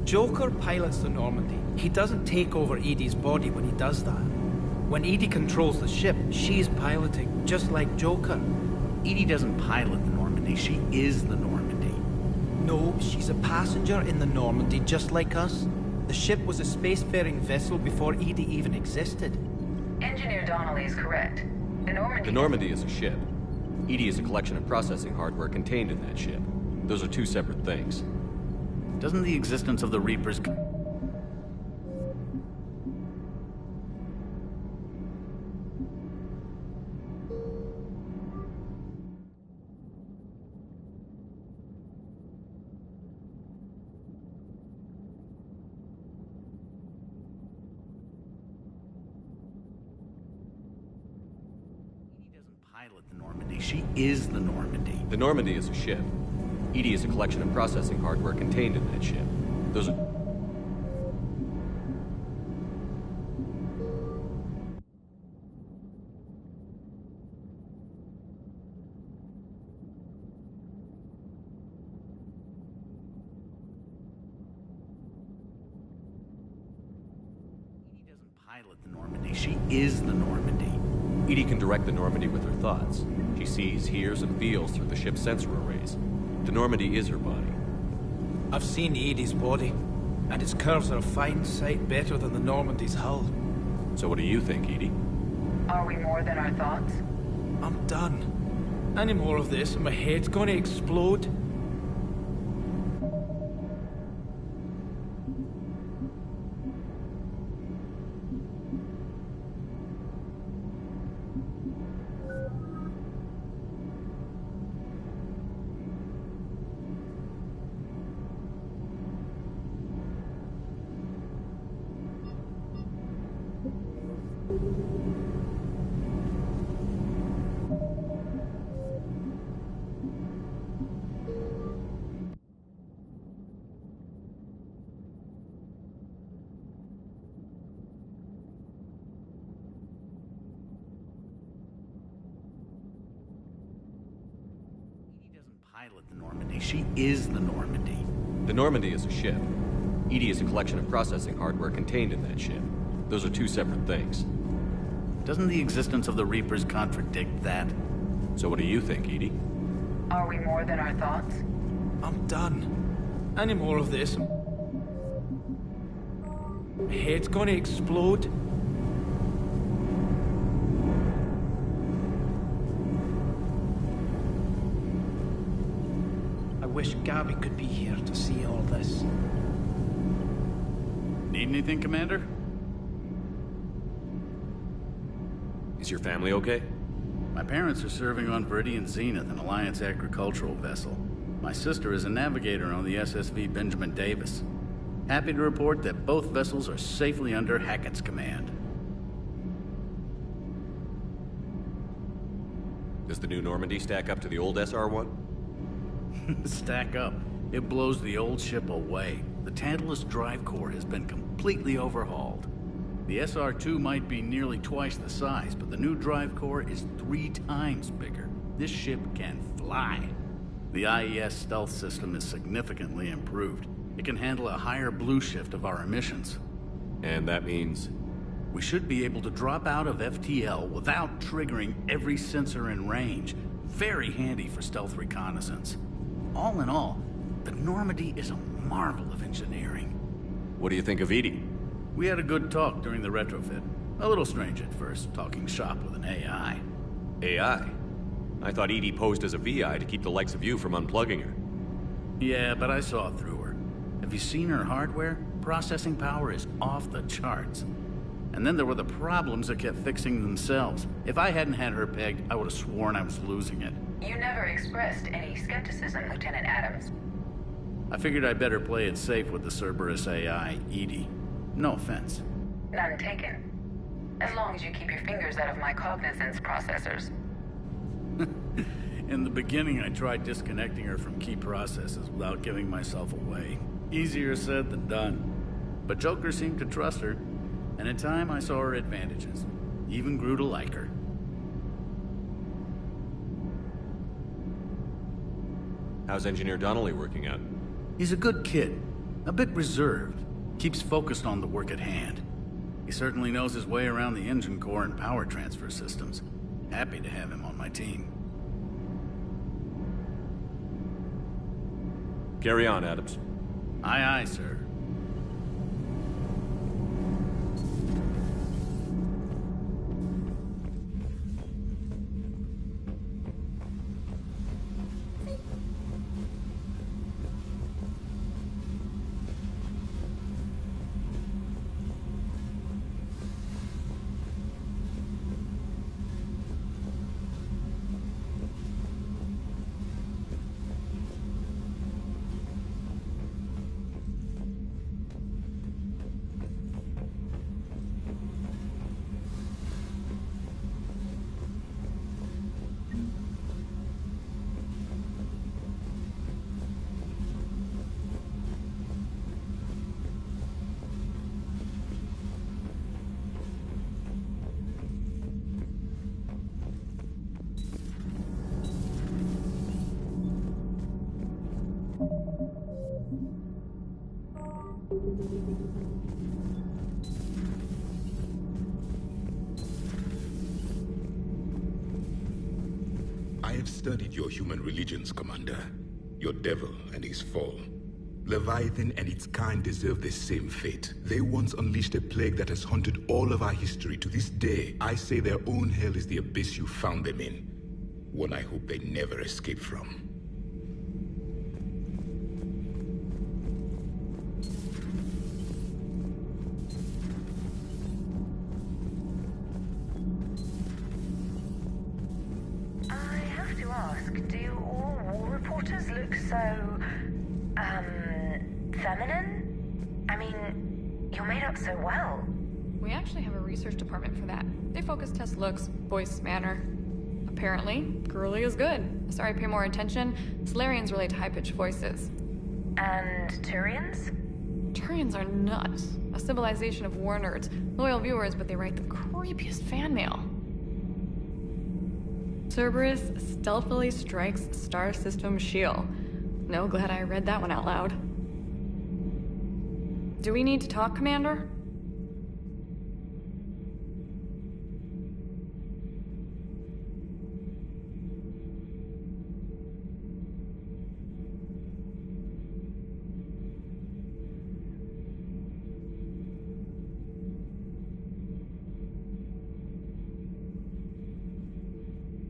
Joker pilots the Normandy. He doesn't take over EDI's body when he does that. When EDI controls the ship, she's piloting, just like Joker. EDI doesn't pilot the Normandy, she is the Normandy. No, she's a passenger in the Normandy, just like us. The ship was a spacefaring vessel before Edie even existed. Engineer Donnelly is correct. The Normandy is a ship. Edie is a collection of processing hardware contained in that ship. Those are two separate things. Doesn't the existence of the Reapers... pilot the Normandy. She is the Normandy. The Normandy is a ship. Edie is a collection of processing hardware contained in that ship. Those are... Edie doesn't pilot the Normandy. She is the Normandy. Edie can direct the Normandy with her thoughts. She sees, hears, and feels through the ship's sensor arrays. The Normandy is her body. I've seen Edie's body, and its curves are a fine sight better than the Normandy's hull. So what do you think, Edie? Are we more than our thoughts? I'm done. Any more of this, and my head's gonna explode. Pilot the Normandy. She is the Normandy. The Normandy is a ship. Edie is a collection of processing hardware contained in that ship. Those are two separate things. Doesn't the existence of the Reapers contradict that? So what do you think, Edie? Are we more than our thoughts? I'm done. Any more of this, my head's gonna explode. I wish Gabby could be here to see all this. Need anything, Commander? Is your family okay? My parents are serving on Viridian Zenith, an Alliance agricultural vessel. My sister is a navigator on the SSV Benjamin Davis. Happy to report that both vessels are safely under Hackett's command. Does the new Normandy stack up to the old SR-1? Stack up. It blows the old ship away. The Tantalus drive core has been completely overhauled. The SR-2 might be nearly twice the size, but the new drive core is 3 times bigger. This ship can fly. The IES stealth system is significantly improved. It can handle a higher blue shift of our emissions. And that means? We should be able to drop out of FTL without triggering every sensor in range. Very handy for stealth reconnaissance. All in all, the Normandy is a marvel of engineering. What do you think of Edie? We had a good talk during the retrofit. A little strange at first, talking shop with an AI. AI? I thought Edie posed as a VI to keep the likes of you from unplugging her. Yeah, but I saw through her. Have you seen her hardware? Processing power is off the charts. And then there were the problems that kept fixing themselves. If I hadn't had her pegged, I would have sworn I was losing it. You never expressed any skepticism, Lieutenant Adams. I figured I'd better play it safe with the Cerberus AI, Edie. No offense. None taken. As long as you keep your fingers out of my cognizance processors. In the beginning, I tried disconnecting her from key processes without giving myself away. Easier said than done. But Joker seemed to trust her, and in time I saw her advantages. Even grew to like her. How's Engineer Donnelly working out? He's a good kid. A bit reserved. Keeps focused on the work at hand. He certainly knows his way around the engine core and power transfer systems. Happy to have him on my team. Carry on, Adams. Aye, aye, sir. I have studied your human religions, Commander. Your devil and his fall. Leviathan and its kind deserve the same fate. They once unleashed a plague that has haunted all of our history to this day. I say their own hell is the abyss you found them in. One I hope they never escape from. Feminine? I mean, you're made up so well. We actually have a research department for that. They focus test looks, voice, manner. Apparently, girly is good. Sorry, pay more attention. Solarians relate to high-pitched voices. And Turians? Turians are nuts. A civilization of war nerds. Loyal viewers, but they write the creepiest fan mail. Cerberus stealthily strikes star system shield. No, glad I read that one out loud. Do we need to talk, Commander?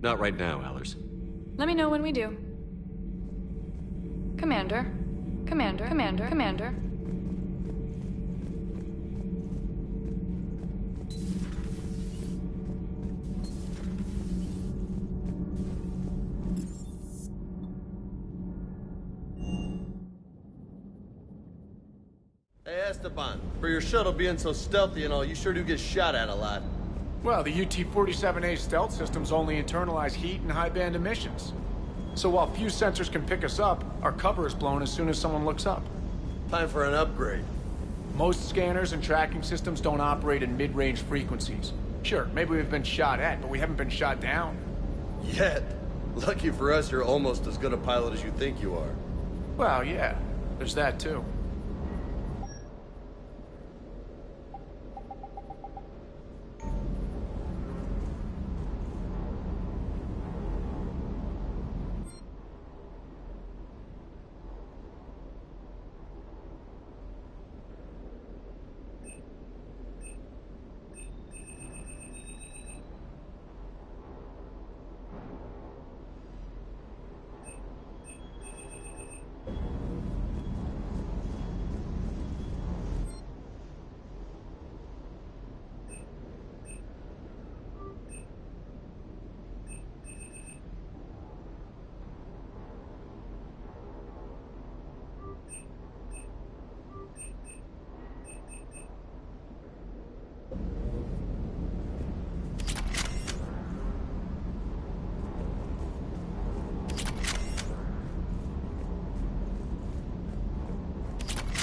Not right now, Allers. Let me know when we do. Commander. Commander. Commander. Commander. Hey, Esteban, for your shuttle being so stealthy and all, you sure do get shot at a lot. Well, the UT-47A stealth systems only internalize heat and high-band emissions. So while few sensors can pick us up, our cover is blown as soon as someone looks up. Time for an upgrade. Most scanners and tracking systems don't operate in mid-range frequencies. Sure, maybe we've been shot at, but we haven't been shot down. Yet. Lucky for us, you're almost as good a pilot as you think you are. Well, yeah. There's that, too.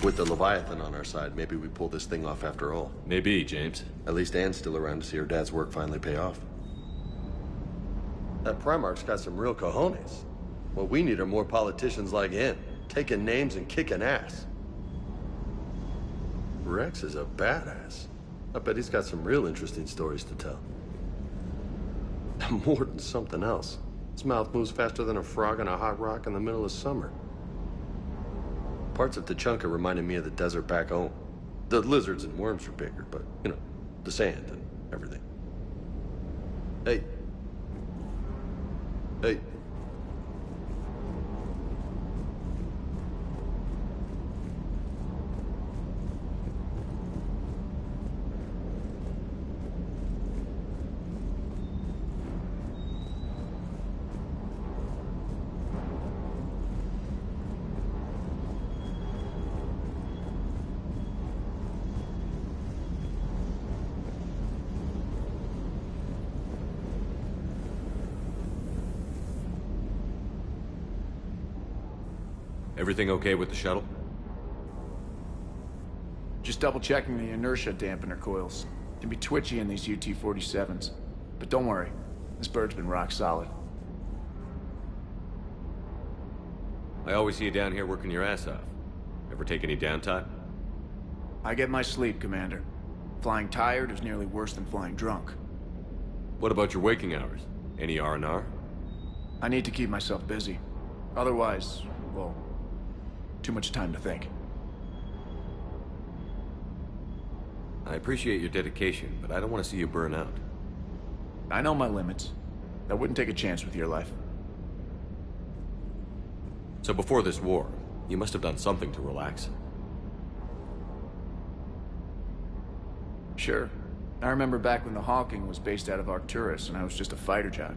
With the Leviathan on our side, maybe we pull this thing off after all. Maybe, James. At least Anne's still around to see her dad's work finally pay off. That Primarch's got some real cojones. What we need are more politicians like him, taking names and kicking ass. Rex is a badass. I bet he's got some real interesting stories to tell. More than something else. His mouth moves faster than a frog on a hot rock in the middle of summer. Parts of Tuchanka reminded me of the desert back home. The lizards and worms were bigger, but, you know, the sand and everything. Hey. Hey. Everything okay with the shuttle? Just double checking the inertia dampener coils. Can be twitchy in these UT-47s. But don't worry, this bird's been rock solid. I always see you down here working your ass off. Ever take any downtime? I get my sleep, Commander. Flying tired is nearly worse than flying drunk. What about your waking hours? Any R&R? I need to keep myself busy. Otherwise, well, too much time to think. I appreciate your dedication, but I don't want to see you burn out. I know my limits. I wouldn't take a chance with your life. So before this war, you must have done something to relax. Sure. I remember back when the Hawking was based out of Arcturus and I was just a fighter jock.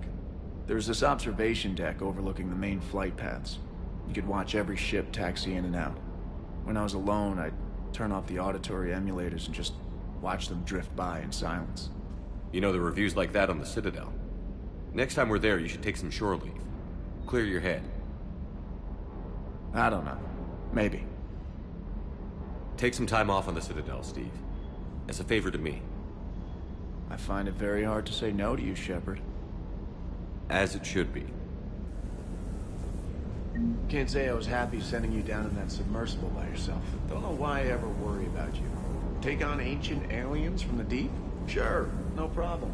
There was this observation deck overlooking the main flight paths. You could watch every ship taxi in and out. When I was alone, I'd turn off the auditory emulators and just watch them drift by in silence. You know, the reviews like that on the Citadel. Next time we're there, you should take some shore leave. Clear your head. I don't know. Maybe. Take some time off on the Citadel, Steve. As a favor to me. I find it very hard to say no to you, Shepard. As it should be. Can't say I was happy sending you down in that submersible by yourself. Don't know why I ever worry about you. Take on ancient aliens from the deep? Sure, no problem.